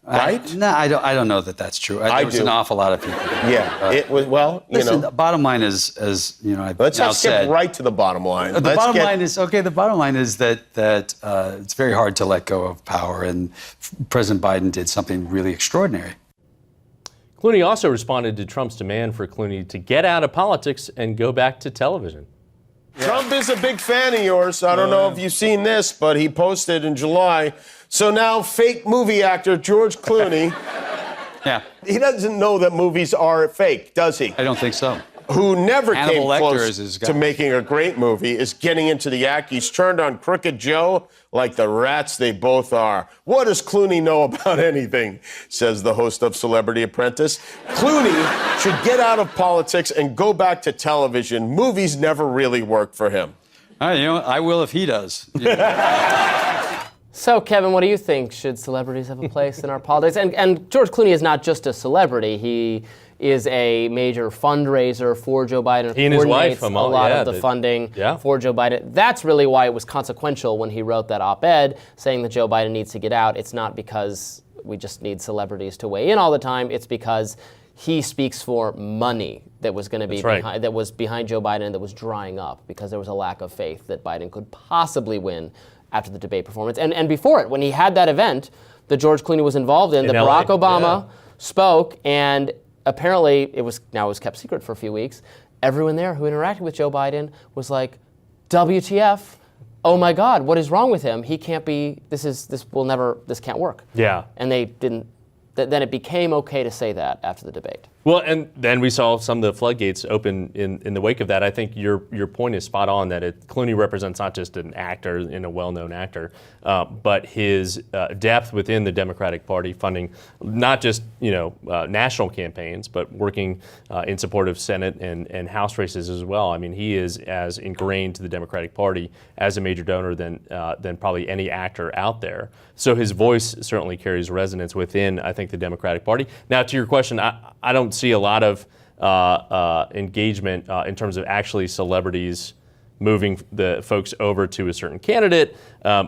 Right? No, I don't know that that's true. There was do. an awful lot of people. Yeah, it was, Listen, the bottom line is, as I've Let's now just get said, right to the bottom line. The bottom line is that it's very hard to let go of power, and President Biden did something really extraordinary. Clooney also responded to Trump's demand for Clooney to get out of politics and go back to television. Trump is a big fan of yours. I don't know if you've seen this, but he posted in July. So now fake movie actor George Clooney, he doesn't know that movies are fake, does he? I don't think so. Who never came Lecter close to making a great movie, is getting into the act. He's turned on Crooked Joe like the rats they both are. What does Clooney know about anything, says the host of Celebrity Apprentice. Clooney should get out of politics and go back to television. Movies never really work for him. I will if he does. So, Kevin, what do you think? Should celebrities have a place in our politics? And George Clooney is not just a celebrity. He is a major fundraiser for Joe Biden. He and his wife, a lot of the funding for Joe Biden. That's really why it was consequential when he wrote that op-ed saying that Joe Biden needs to get out. It's not because we just need celebrities to weigh in all the time. It's because he speaks for money that was going to be that was behind Joe Biden and that was drying up because there was a lack of faith that Biden could possibly win after the debate performance. And before it, when he had that event that George Clooney was involved in that LA, Barack Obama spoke, and apparently it was kept secret for a few weeks. Everyone there who interacted with Joe Biden was like, WTF, oh my God, what is wrong with him? He can't be, this can't work. Yeah. And they didn't, then it became okay to say that after the debate. Well, and then we saw some of the floodgates open in the wake of that. I think your point is spot on that Clooney represents not just an actor and a well-known actor, but his depth within the Democratic Party, funding not just national campaigns, but working in support of Senate and House races as well. I mean, he is as ingrained to the Democratic Party as a major donor than probably any actor out there. So his voice certainly carries resonance within, I think, the Democratic Party. Now, to your question, I don't see a lot of engagement in terms of actually celebrities moving the folks over to a certain candidate.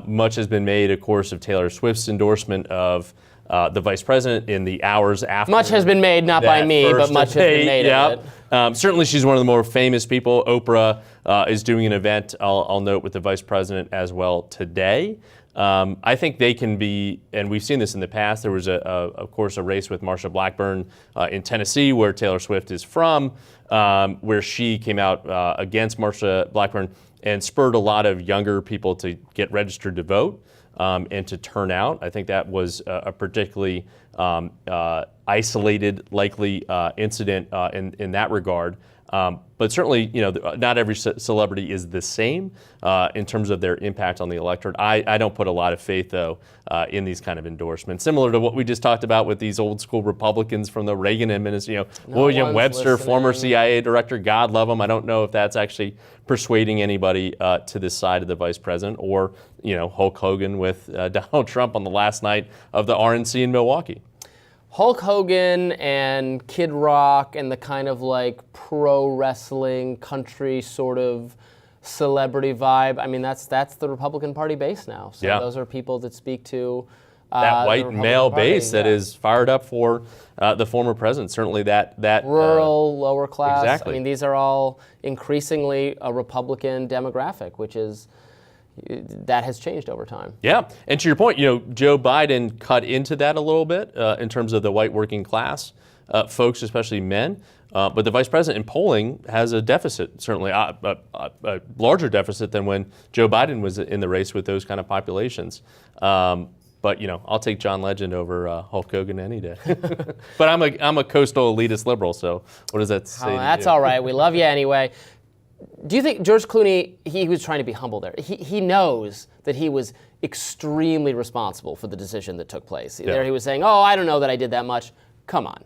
Much has been made, of course, of Taylor Swift's endorsement of the vice president in the hours after. Much has been made, not by me, but much has been made of it. Certainly she's one of the more famous people. Oprah is doing an event, I'll note, with the vice president as well today. I think they can be, and we've seen this in the past. There was, of course, a race with Marsha Blackburn in Tennessee, where Taylor Swift is from, where she came out against Marsha Blackburn and spurred a lot of younger people to get registered to vote and to turn out. I think that was a particularly isolated, likely incident in that regard. But certainly, not every celebrity is the same in terms of their impact on the electorate. I don't put a lot of faith, though, in these kind of endorsements. Similar to what we just talked about with these old school Republicans from the Reagan administration, William Webster, former CIA director, God love him. I don't know if that's actually persuading anybody to this side of the vice president, or Hulk Hogan with Donald Trump on the last night of the RNC in Milwaukee. Hulk Hogan and Kid Rock and the kind of like pro wrestling country sort of celebrity vibe. I mean, that's the Republican Party base now. So those are people that speak to that white male base that is fired up for the former president. Certainly that rural, lower class. Exactly. I mean, these are all increasingly a Republican demographic, which is. That has changed over time. Yeah, and to your point, Joe Biden cut into that a little bit in terms of the white working class folks, especially men. But the vice president in polling has a deficit, certainly a larger deficit than when Joe Biden was in the race with those kind of populations. But I'll take John Legend over Hulk Hogan any day. But I'm a coastal elitist liberal, so what does that say? That's all right. We love you anyway. Do you think George Clooney, he was trying to be humble there? He knows that he was extremely responsible for the decision that took place. Yeah. There he was saying, I don't know that I did that much. Come on.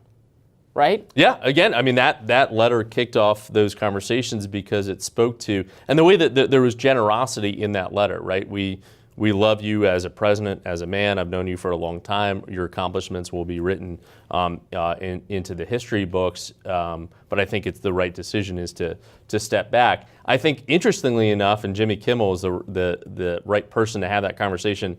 Right? Yeah, again, I mean, that letter kicked off those conversations because it spoke to, and the way that there was generosity in that letter, right? We love you as a president, as a man. I've known you for a long time. Your accomplishments will be written into the history books. But I think it's the right decision is to step back. I think, interestingly enough, and Jimmy Kimmel is the right person to have that conversation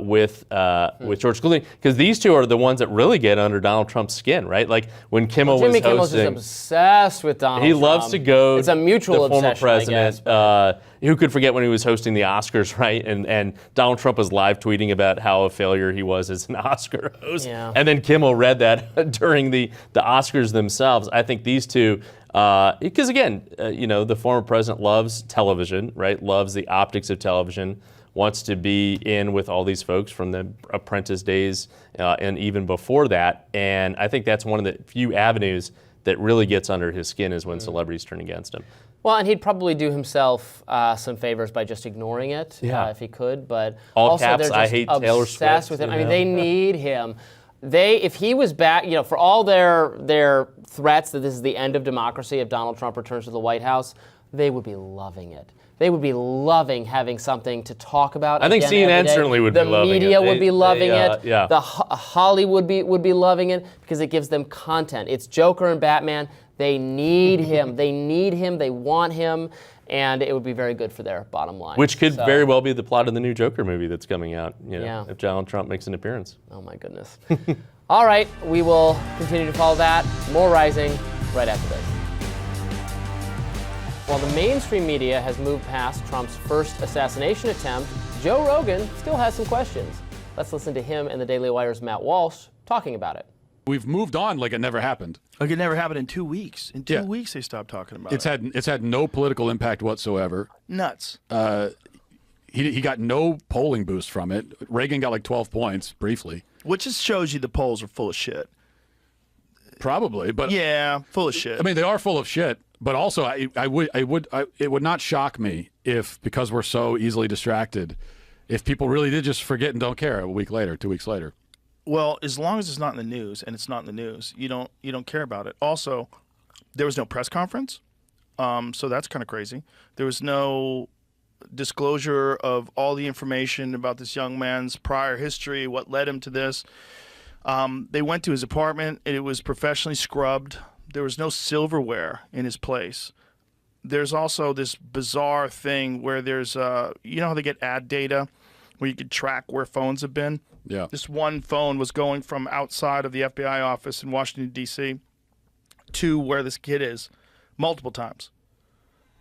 with George Clooney, because these two are the ones that really get under Donald Trump's skin, right? Like when Kimmel Jimmy was hosting, Kimmel's just obsessed with Donald Trump. He loves to go. It's a mutual the former obsession, president. I guess, who could forget when he was hosting the Oscars, right? And Donald Trump was live tweeting about how a failure he was as an Oscar host. Yeah. And then Kimmel read that during the Oscars themselves. I think these two, because again, the former president loves television, right? Loves the optics of television, wants to be in with all these folks from the Apprentice days and even before that. And I think that's one of the few avenues that really gets under his skin is when celebrities turn against him. Well, and he'd probably do himself some favors by just ignoring it if he could. But all also caps, they're just I hate Taylor obsessed Swift, with him. I mean, they need him. If he was back, for all their threats that this is the end of democracy if Donald Trump returns to the White House, they would be loving it. They would be loving having something to talk about. I think CNN certainly would be loving it. The media would be loving it. Yeah. The Hollywood would be loving it because it gives them content. It's Joker and Batman. They need him. They need him. They want him. And it would be very good for their bottom line. Which could very well be the plot of the new Joker movie that's coming out, if Donald Trump makes an appearance. Oh, my goodness. All right, we will continue to follow that. More Rising right after this. While the mainstream media has moved past Trump's first assassination attempt, Joe Rogan still has some questions. Let's listen to him and the Daily Wire's Matt Walsh talking about it. We've moved on like it never happened. Like it never happened in 2 weeks. In 2 weeks, they stopped talking about it. It's had no political impact whatsoever. Nuts. He got no polling boost from it. Reagan got like 12 points briefly. Which just shows you the polls are full of shit. Probably, but yeah, full of shit. I mean, they are full of shit. But also, it would not shock me if, because we're so easily distracted, if people really did just forget and don't care a week later, 2 weeks later. Well, as long as it's not in the news, and it's not in the news, you don't care about it. Also, there was no press conference, so that's kind of crazy. There was no disclosure of all the information about this young man's prior history, what led him to this. They went to his apartment, and it was professionally scrubbed. There was no silverware in his place. There's also this bizarre thing where there's, you know how they get ad data where you can track where phones have been? Yeah. This one phone was going from outside of the FBI office in Washington, D.C. to where this kid is multiple times.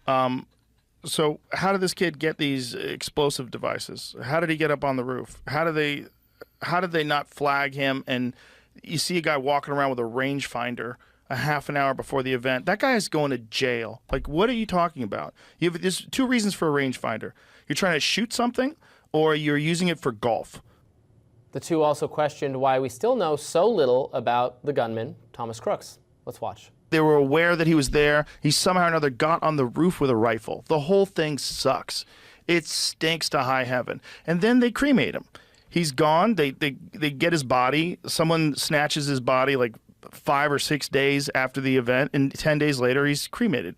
So how did this kid get these explosive devices? How did he get up on the roof? How did they not flag him? And you see a guy walking around with a rangefinder a half an hour before the event. That guy is going to jail. Like, what are you talking about? There's two reasons for a rangefinder. You're trying to shoot something, or you're using it for golf. The two also questioned why we still know so little about the gunman, Thomas Crooks. Let's watch. They were aware that he was there. He somehow or another got on the roof with a rifle. The whole thing sucks. It stinks to high heaven. And then they cremate him. He's gone. They get his body. Someone snatches his body like 5 or 6 days after the event, and 10 days later, he's cremated.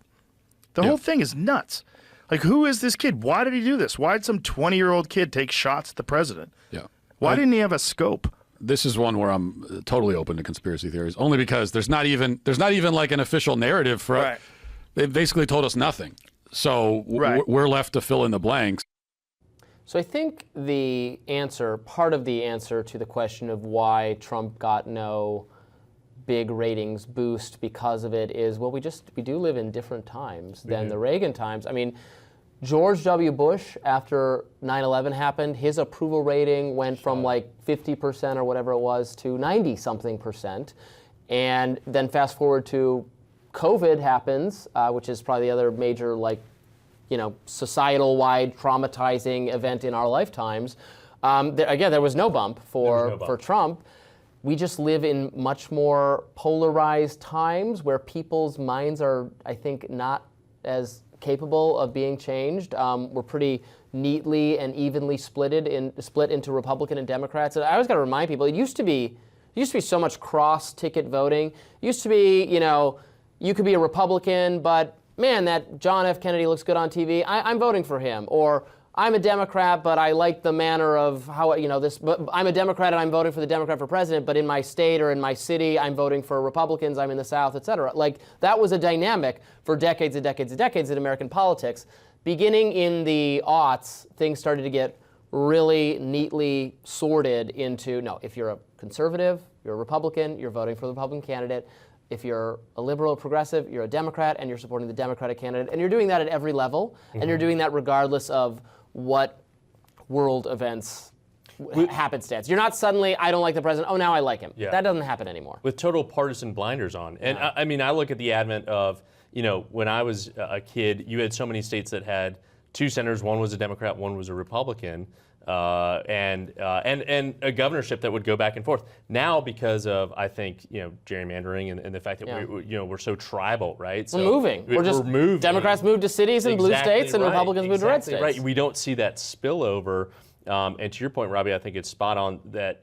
The whole thing is nuts. Like, who is this kid? Why did he do this? Why did some 20-year-old kid take shots at the president? Yeah. Why didn't he have a scope? This is one where I'm totally open to conspiracy theories, only because there's not even like an official narrative for. Right. They've basically told us nothing, so we're left to fill in the blanks. So I think part of the answer to the question of why Trump got no big ratings boost because of it is, well, we do live in different times than the Reagan times. I mean, George W. Bush, after 9/11 happened, his approval rating went from like 50% or whatever it was to 90-something%. And then fast forward to COVID happens, which is probably the other major, like, societal-wide traumatizing event in our lifetimes. There was no bump for Trump. We just live in much more polarized times where people's minds are, I think, not as capable of being changed. We're pretty neatly and evenly split into Republican and Democrats. And I always got to remind people, it used to be so much cross-ticket voting. It used to be, you could be a Republican, but man, that John F. Kennedy looks good on TV. I'm voting for him. Or I'm a Democrat, but I like the manner of how, but I'm a Democrat and I'm voting for the Democrat for president, but in my state or in my city, I'm voting for Republicans, I'm in the South, et cetera. Like, that was a dynamic for decades and decades and decades in American politics. Beginning in the aughts, things started to get really neatly sorted into, no, if you're a conservative, you're a Republican, you're voting for the Republican candidate. If you're a liberal or progressive, you're a Democrat and you're supporting the Democratic candidate. And you're doing that at every level. And you're doing that regardless of what world events happenstance. You're not suddenly, I don't like the president, oh, now I like him. Yeah. That doesn't happen anymore. With total partisan blinders on. And I mean, I look at the advent of, when I was a kid, you had so many states that had two senators, one was a Democrat, one was a Republican. And a governorship that would go back and forth. Now, because of, I think, gerrymandering and the fact that we're so tribal, right? So we're moving. Democrats moved to cities and blue states, and Republicans moved to red states. Right. We don't see that spillover. And to your point, Robbie, I think it's spot on that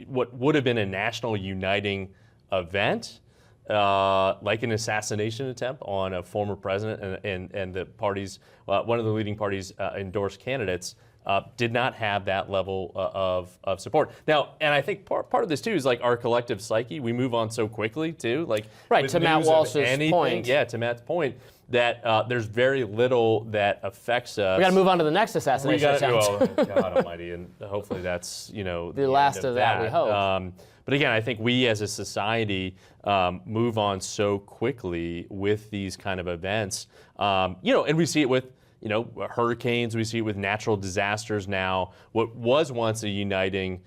what would have been a national uniting event, like an assassination attempt on a former president and the parties, one of the leading parties endorsed candidates, did not have that level of support. Now, and I think part of this too is like our collective psyche. We move on so quickly too, like to Matt Walsh's point. Yeah, to Matt's point that there's very little that affects us. We got to move on to the next assassination attempt. God Almighty, and hopefully that's the last of that. We hope. But again, I think we as a society move on so quickly with these kind of events, and we see it with. Hurricanes, we see it with natural disasters now. What was once a uniting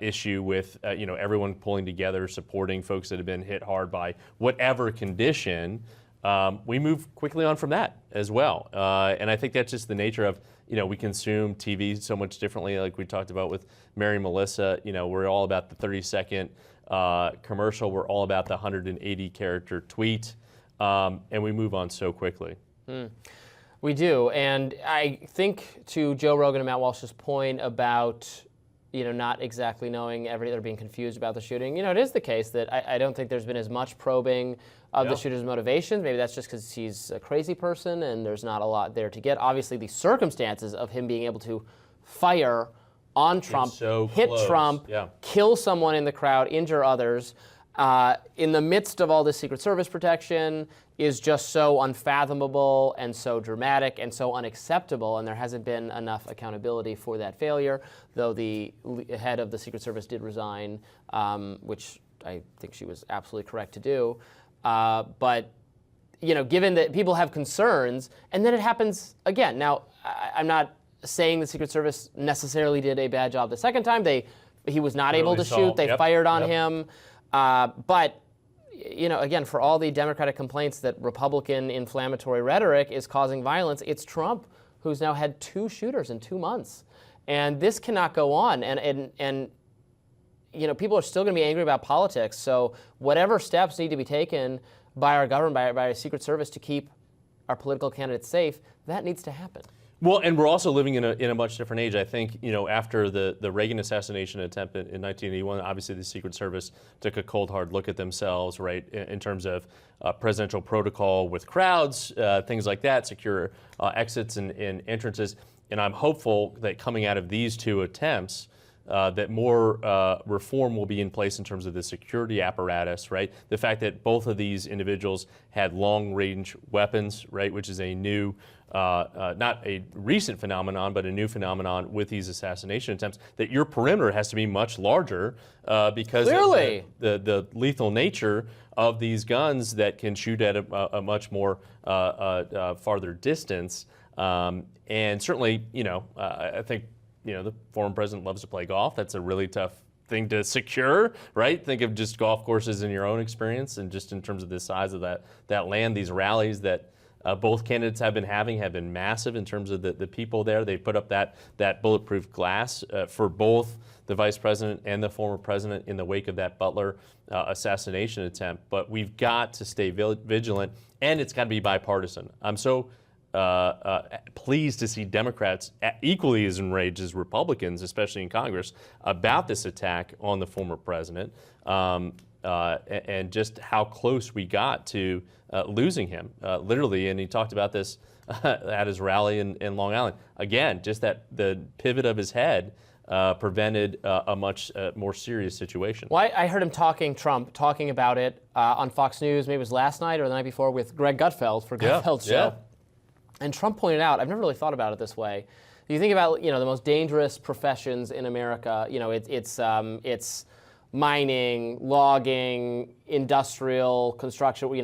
issue with, everyone pulling together, supporting folks that have been hit hard by whatever condition, we move quickly on from that as well. And I think that's just the nature of, we consume TV so much differently, like we talked about with Mary Melissa. We're all about the 30-second commercial. We're all about the 180-character tweet. And we move on so quickly. We do, and I think to Joe Rogan and Matt Walsh's point about, not exactly knowing everything, or being confused about the shooting, it is the case that I don't think there's been as much probing of the shooter's motivations. Maybe that's just because he's a crazy person and there's not a lot there to get. Obviously, the circumstances of him being able to fire on Trump, hit Trump, kill someone in the crowd, injure others, in the midst of all this Secret Service protection is just so unfathomable and so dramatic and so unacceptable, and there hasn't been enough accountability for that failure, though the head of the Secret Service did resign, which I think she was absolutely correct to do. But, given that people have concerns, and then it happens again. Now, I'm not saying the Secret Service necessarily did a bad job the second time. He was not able to shoot. They fired on him. But again, for all the Democratic complaints that Republican inflammatory rhetoric is causing violence, it's Trump who's now had 2 shooters in 2 months. And this cannot go on. And people are still going to be angry about politics. So whatever steps need to be taken by our government, by our Secret Service to keep our political candidates safe, that needs to happen. Well, and we're also living in a much different age. I think, after the Reagan assassination attempt in 1981, obviously the Secret Service took a cold, hard look at themselves, right, in terms of presidential protocol with crowds, things like that, secure exits and entrances. And I'm hopeful that coming out of these 2 attempts, that more reform will be in place in terms of the security apparatus, right? The fact that both of these individuals had long-range weapons, right, which is a new, not a recent phenomenon, but a new phenomenon with these assassination attempts, that your perimeter has to be much larger because Clearly. of the lethal nature of these guns that can shoot at a much more farther distance. And certainly, I think, the former president loves to play golf. That's a really tough thing to secure, right? Think of just golf courses in your own experience, and just in terms of the size of that land. These rallies that both candidates have been massive in terms of the people there. They put up that bulletproof glass for both the vice president and the former president in the wake of that Butler assassination attempt. But we've got to stay vigilant, and it's got to be bipartisan. I'm so pleased to see Democrats equally as enraged as Republicans, especially in Congress, about this attack on the former president, and just how close we got to losing him, literally. And he talked about this at his rally in Long Island. Again, just that the pivot of his head prevented a much more serious situation. Well, I heard him Trump talking about it on Fox News, maybe it was last night or the night before, with Greg Gutfeld for Gutfeld's show. Yeah. And Trump pointed out, I've never really thought about it this way. You think about, the most dangerous professions in America. It's mining, logging, industrial, construction. Blue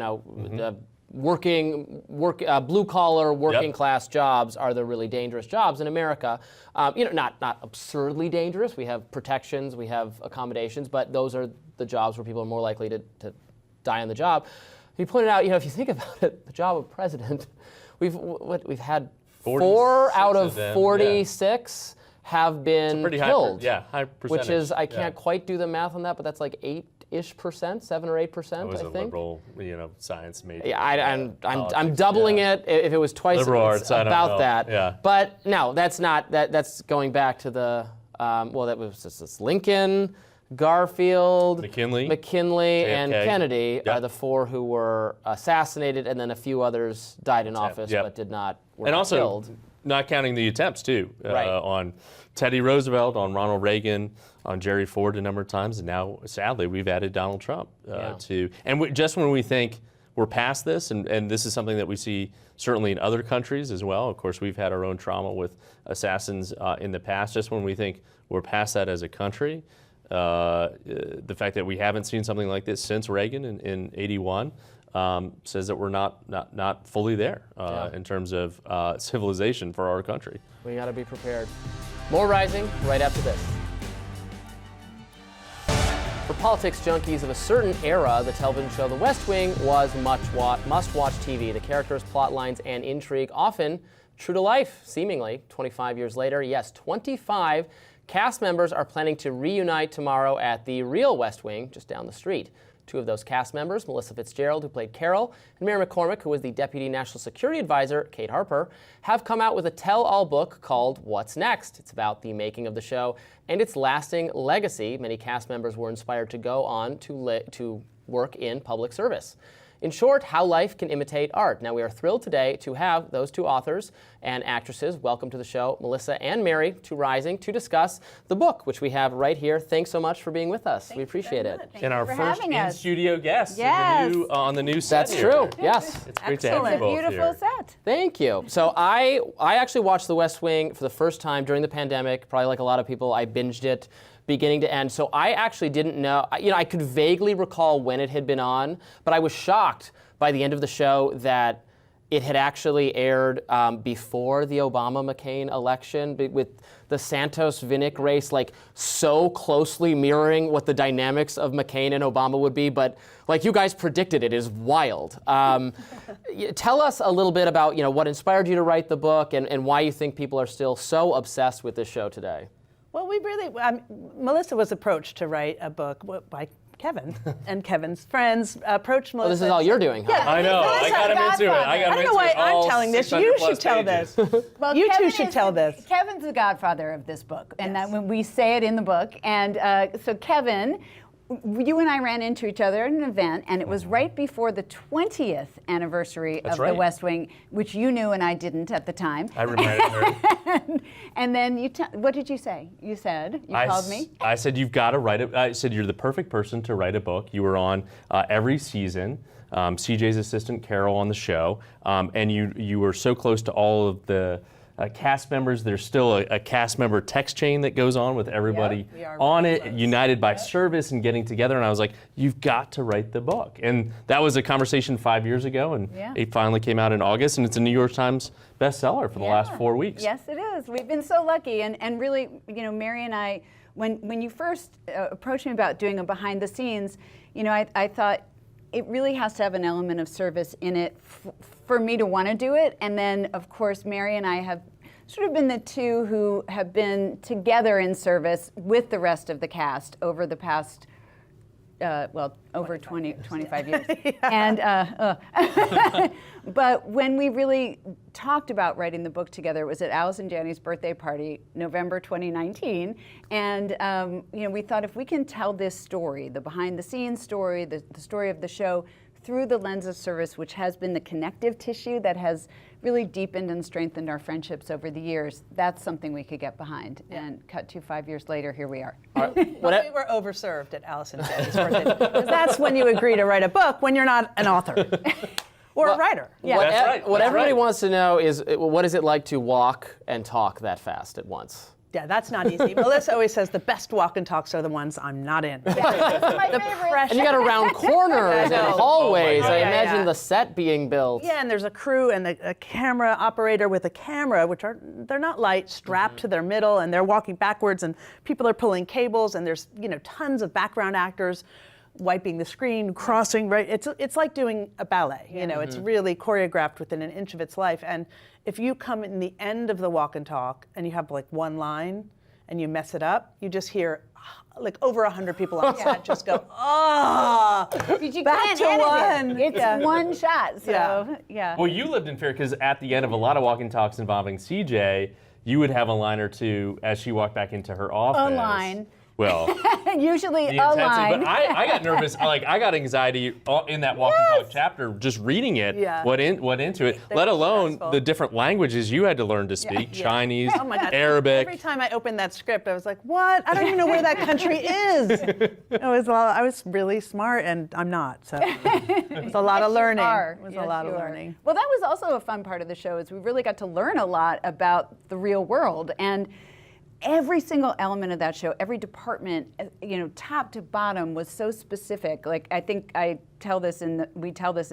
collar, working class jobs are the really dangerous jobs in America. Not absurdly dangerous. We have protections, we have accommodations, but those are the jobs where people are more likely to die on the job. He pointed out, if you think about it, the job of president. We've had 4 out of 46 have been killed. High percentage. Which is, I can't quite do the math on that, but that's like 8-ish%, 7 or 8%, I was I a think. liberal, science major. Yeah, I'm doubling it. If it was twice, liberal arts, it's about that. Yeah. But no, that's not that. That's going back to the that was just Lincoln, Garfield, McKinley, and Kennedy are the 4 who were assassinated, and then a few others died in office but did not were and also killed. Not counting the attempts too on Teddy Roosevelt, on Ronald Reagan, on Jerry Ford a number of times, and now sadly we've added Donald Trump to. And just when we think we're past this, and this is something that we see certainly in other countries as well. Of course, we've had our own trauma with assassins in the past. Just when we think we're past that as a country. The fact that we haven't seen something like this since Reagan in '81 says that we're not fully there in terms of civilization for our country. We got to be prepared. More Rising right after this. For politics junkies of a certain era, the television show The West Wing was must-watch TV. The characters, plot lines, and intrigue often true to life, seemingly 25 years later. Yes, 25 cast members are planning to reunite tomorrow at the real West Wing, just down the street. 2 of those cast members, Melissa Fitzgerald, who played Carol, and Mary McCormick, who was the Deputy National Security Advisor, Kate Harper, have come out with a tell-all book called What's Next? It's about the making of the show and its lasting legacy. Many cast members were inspired to go on to work in public service. In short, how life can imitate art. Now, we are thrilled today to have those 2 authors and actresses welcome to the show, Melissa and Mary, to Rising, to discuss the book, which we have right here. Thanks so much for being with us. We appreciate it. And our first in-studio guest on the new set. That's true, yes. It's great to have you both Beautiful here. set. Thank you. So I actually watched The West Wing for the first time during the pandemic. Probably like a lot of people, I binged it beginning to end. So I actually didn't know, I could vaguely recall when it had been on, but I was shocked by the end of the show that it had actually aired before the Obama-McCain election, with the Santos-Vinnick race like so closely mirroring what the dynamics of McCain and Obama would be. But like you guys predicted, it is wild. Tell us a little bit about what inspired you to write the book and why you think people are still so obsessed with this show today. Well, we really, Melissa was approached to write a book by Kevin, and Kevin's friends approached Melissa. Well, this is all you're doing, huh? Yeah, I know. I got him into it. I don't know why I'm telling this. You should tell this. Well, you Kevin two should tell this. Kevin's the godfather of this book, and that when we say it in the book. And so Kevin, you and I ran into each other at an event, and it was right before the 20th anniversary of The West Wing, which you knew and I didn't at the time. I reminded her. And then what did you say? You said, you called me? I said, you've got to write it. I said, you're the perfect person to write a book. You were on every season, CJ's assistant Carol on the show, and you were so close to all of the cast members. There's still a cast member text chain that goes on with everybody on it, united by service and getting together. And I was like, you've got to write the book. And that was a conversation 5 years ago, and it finally came out in August, and it's a New York Times bestseller for the last 4 weeks. Yes, it is. We've been so lucky. And really, Mary and I, when you first approached me about doing a behind the scenes, I thought it really has to have an element of service in it for me to want to do it. And then, of course, Mary and I have sort of been the two who have been together in service with the rest of the cast over the past, over 25 years. And, but when we really talked about writing the book together, it was at Alice and Janney's birthday party, November 2019. And, we thought if we can tell this story, the behind the scenes story, the story of the show, through the lens of service, which has been the connective tissue that has really deepened and strengthened our friendships over the years, that's something we could get behind. And cut to 5 years later, here we are. We were overserved at Alice and Janney's birthday. Because that's when you agree to write a book, when you're not an author. Or a writer. Yeah. What everybody wants to know is, what is it like to walk and talk that fast at once? Yeah, that's not easy. Melissa always says the best walk and talks are the ones I'm not in. The pressure. And you got to round corners and hallways. Oh I imagine the set being built. Yeah, and there's a crew and a camera operator with a camera, they're not light, strapped to their middle, and they're walking backwards, and people are pulling cables, and there's tons of background actors wiping the screen, crossing, right? It's like doing a ballet, it's really choreographed within an inch of its life. And if you come in the end of the walk and talk and you have like one line and you mess it up, you just hear like over 100 people on set just go, back to one. It's one shot, so yeah. Well, you lived in fear because at the end of a lot of walk and talks involving CJ, you would have a line or two as she walked back into her office. A line. Well, usually the a intensity, line. but I got nervous. I got anxiety in that walk and talk chapter just reading it. Yeah. What into it? Let alone the different languages you had to learn to speak: Chinese, Oh my God. Arabic. Every time I opened that script, I was like, "What? I don't even know where that country is." I was really smart, and I'm not. So it was a lot of learning. It was a lot of learning. Well, that was also a fun part of the show, is we really got to learn a lot about the real world. And every single element of that show, every department, top to bottom, was so specific. Like, I think we tell this in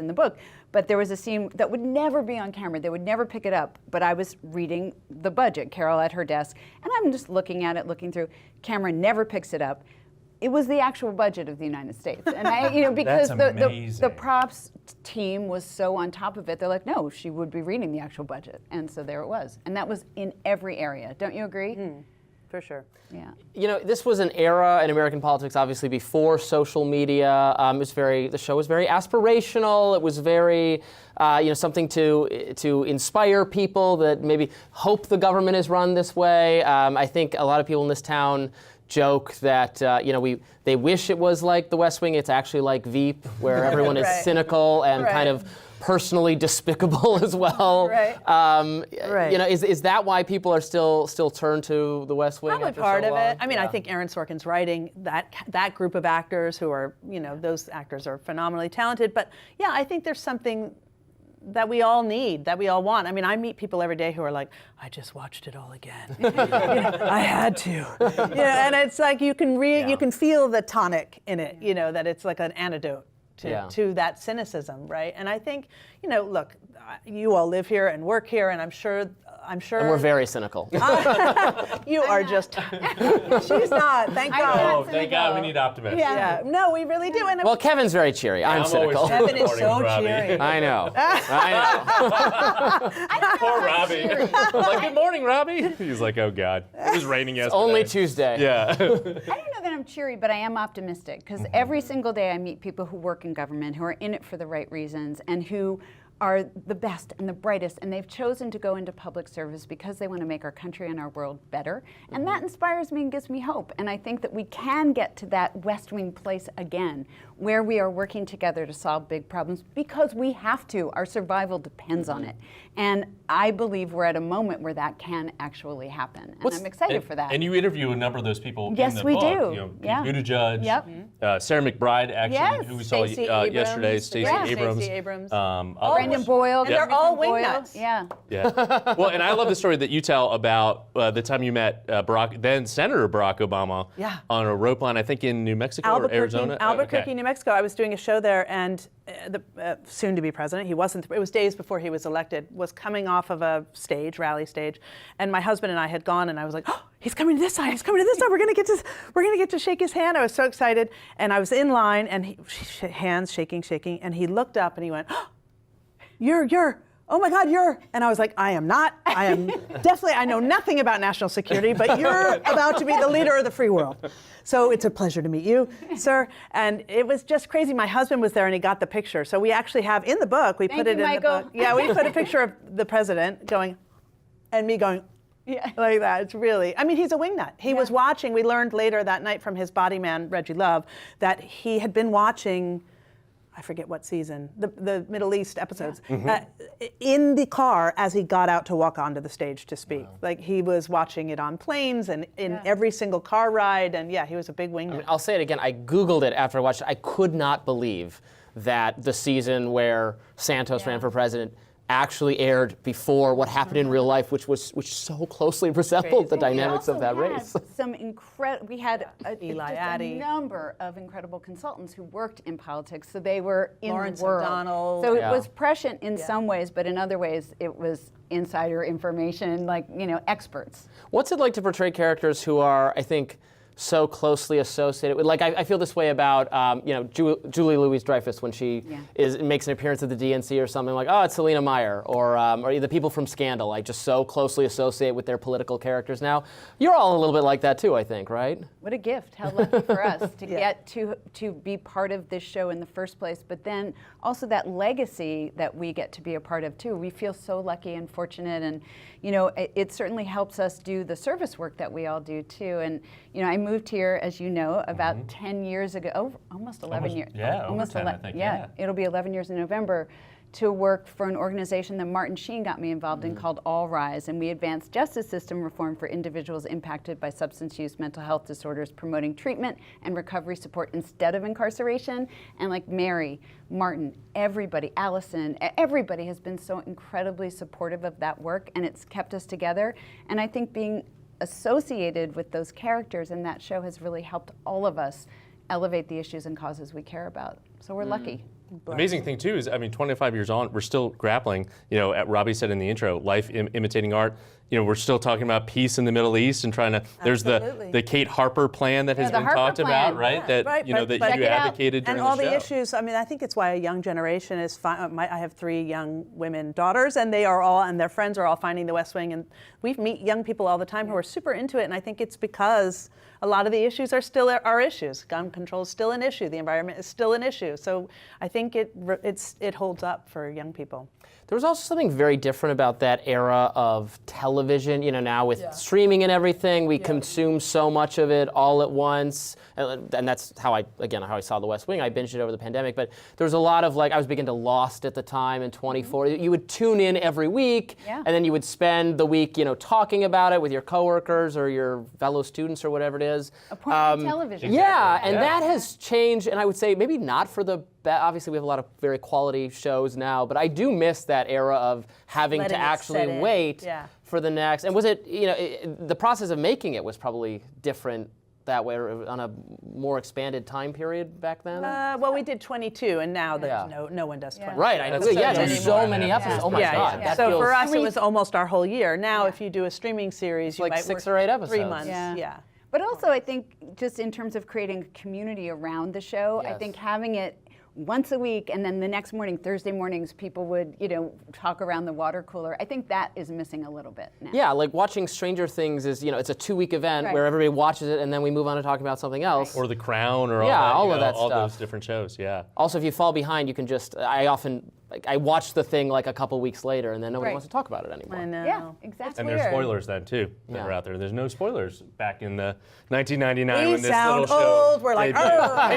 the book, but there was a scene that would never be on camera. They would never pick it up. But I was reading the budget, Carol at her desk, and I'm just looking at it, looking through. Camera never picks it up. It was the actual budget of the United States. And because the props team was so on top of it, they're like, no, she would be reading the actual budget. And so there it was. And that was in every area. Don't you agree? For sure. Yeah. This was an era in American politics, obviously, before social media. The show was very aspirational. It was very, something to inspire people that maybe hope the government is run this way. I think a lot of people in this town joke that they wish it was like The West Wing. It's actually like Veep, where everyone is cynical and kind of personally despicable as well. Is that why people are still turned to The West Wing? Probably part of it. I mean, I think Aaron Sorkin's writing that group of actors who are, those actors are phenomenally talented. But yeah, I think there's something that we all need, that we all want. I mean, I meet people every day who are like, I just watched it all again. I had to. And it's like you can feel the tonic in it, that it's like an antidote. to that cynicism, right? And I think, look, you all live here and work here, and I'm sure. And we're very cynical. You are just. She's not. Thank God. Oh, thank God. We need optimism. Yeah. No, we really do. And Well, Kevin's very cheery. I'm cynical. Kevin is so cheery. I know. Poor Robby. I'm like, good morning, Robbie. He's like, oh God. It was raining yesterday. Only Tuesday. Yeah. I don't know that I'm cheery, but I am optimistic because every single day I meet people who work in government who are in it for the right reasons and who are the best and the brightest, and they've chosen to go into public service because they want to make our country and our world better. And that inspires me and gives me hope. And I think that we can get to that West Wing place again, where we are working together to solve big problems because we have to. Our survival depends on it. And I believe we're at a moment where that can actually happen. And I'm excited for that. And you interview a number of those people in Yes, the we book. do. Pete Buttigieg, Yep. Sarah McBride, actually, Yes. who we saw Stacey yesterday, Abrams. Stacey Yeah. Abrams. Stacey Abrams. Brandon Boyle. And they're all wing nuts. Yeah. Yeah. Well, and I love the story that you tell about the time you met then Senator Barack Obama on a rope line, I think in New Mexico or Arizona. Albuquerque, New Mexico. I was doing a show there, and the soon-to-be president, he wasn't, it was days before he was elected, was coming off of a rally stage, and my husband and I had gone, and I was like, oh, he's coming to this side, we're gonna get to shake his hand. I was so excited, and I was in line, and hands shaking, and he looked up and he went, oh, oh my God, and I was like, I am definitely, I know nothing about national security, but you're about to be the leader of the free world. So it's a pleasure to meet you, sir. And it was just crazy. My husband was there and he got the picture. So we actually have in the book, we put it in the book. Yeah, we put a picture of the president going, and me going, like that. It's really, I mean, he's a wingnut. He was watching, we learned later that night from his body man, Reggie Love, that he had been watching, I forget what season, the Middle East episodes, in the car as he got out to walk onto the stage to speak. Wow. Like he was watching it on planes and in every single car ride, and he was a big wingnut. I mean, I'll say it again, I Googled it after I watched it. I could not believe that the season where Santos ran for president actually aired before what happened in real life, which so closely resembled the dynamics of that race. We had a number of incredible consultants who worked in politics, so they were in Lawrence the world. O'Donnell. So it was prescient in some ways, but in other ways it was insider information, like experts. What's it like to portray characters who are, I think, so closely associated with, like I feel this way about Julie Louis-Dreyfus when she makes an appearance at the DNC or something, like, oh, it's Selena Meyer, or the people from Scandal, like just so closely associate with their political characters now. You're all a little bit like that too, I think, right? What a gift. How lucky for us to get to be part of this show in the first place, but then also that legacy that we get to be a part of too. We feel so lucky and fortunate, and it certainly helps us do the service work that we all do too. And I moved here, as you know, about 10 years ago, almost 11 years. Yeah, almost 10, I think. Yeah, it'll be 11 years in November, to work for an organization that Martin Sheen got me involved in called All Rise, and we advance justice system reform for individuals impacted by substance use, mental health disorders, promoting treatment and recovery support instead of incarceration. And like Mary, Martin, everybody, Allison, everybody has been so incredibly supportive of that work, and it's kept us together. And I think being associated with those characters in that show has really helped all of us elevate the issues and causes we care about. So we're lucky. The amazing thing too is, 25 years on, we're still grappling. Robbie said in the intro, life imitating art. We're still talking about peace in the Middle East and trying to. There's the Kate Harper plan that has been talked about, right? Yeah. That that you advocated during and all the show. the issues. I mean, I think it's why a young generation is. I have 3 young women daughters, and they are all, and their friends are all finding the West Wing, and we meet young people all the time who are super into it, and I think it's because a lot of the issues are still our issues. Gun control is still an issue. The environment is still an issue. So I think it holds up for young people. There was also something very different about that era of television. Now with streaming and everything, we consume so much of it all at once, and that's how I saw The West Wing. I binged it over the pandemic, but there was a lot of I was big into Lost at the time and 24. You would tune in every week, and then you would spend the week, talking about it with your coworkers or your fellow students or whatever it is. Appointment television. Yeah, and that has changed, and I would say maybe not for the obviously we have a lot of very quality shows now, but I do miss that era of having to actually wait for the next. And was it, the process of making it was probably different that way, or on a more expanded time period back then? Well, we did 22, and now there's no one does 22. Right, there's so many episodes. Oh my God. That So feels- for us, it was almost our whole year. Now, if you do a streaming series, you like might 6 work or 8 episodes. 3 months. Yeah. But also, I think just in terms of creating a community around the show, I think having it once a week, and then the next morning, Thursday mornings, people would, talk around the water cooler. I think that is missing a little bit now. Yeah, like watching Stranger Things is, it's a 2-week event where everybody watches it and then we move on to talking about something else. Or The Crown, or all of that all stuff. those different shows. Yeah. Also, if you fall behind, you can just, I watch the thing like a couple weeks later and then nobody wants to talk about it anymore. I know. Yeah, exactly. And there's spoilers then too that are out there. There's no spoilers back in the 1999 We when this sound little show. old. We're like, debuted. I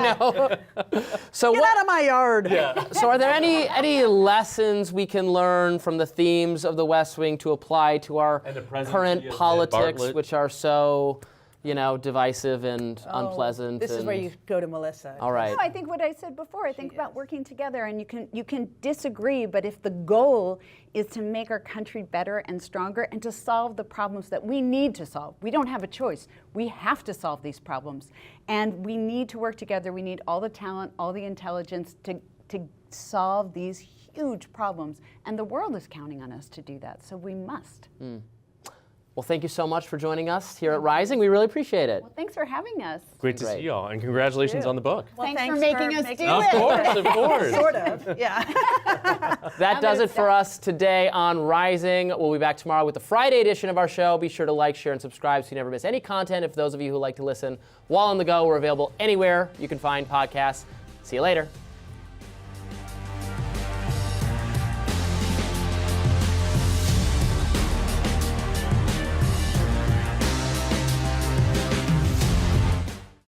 know. So get out of my yard. So are there any lessons we can learn from the themes of the West Wing to apply to our current politics, which are so, divisive and unpleasant? This is where you go to Melissa. All right. No, I think what I said before. I think about working together, and you can disagree, but if the goal is to make our country better and stronger and to solve the problems that we need to solve, we don't have a choice. We have to solve these problems, and we need to work together. We need all the talent, all the intelligence to solve these huge problems, and the world is counting on us to do that. So we must. Well, thank you so much for joining us here at Rising. We really appreciate it. Well, thanks for having us. Great to see y'all, and congratulations on the book. Well, thanks for making us do it. Of course. Sort of, yeah. That does it for us today on Rising. We'll be back tomorrow with the Friday edition of our show. Be sure to like, share, and subscribe so you never miss any content. If those of you who like to listen while on the go, we're available anywhere you can find podcasts. See you later.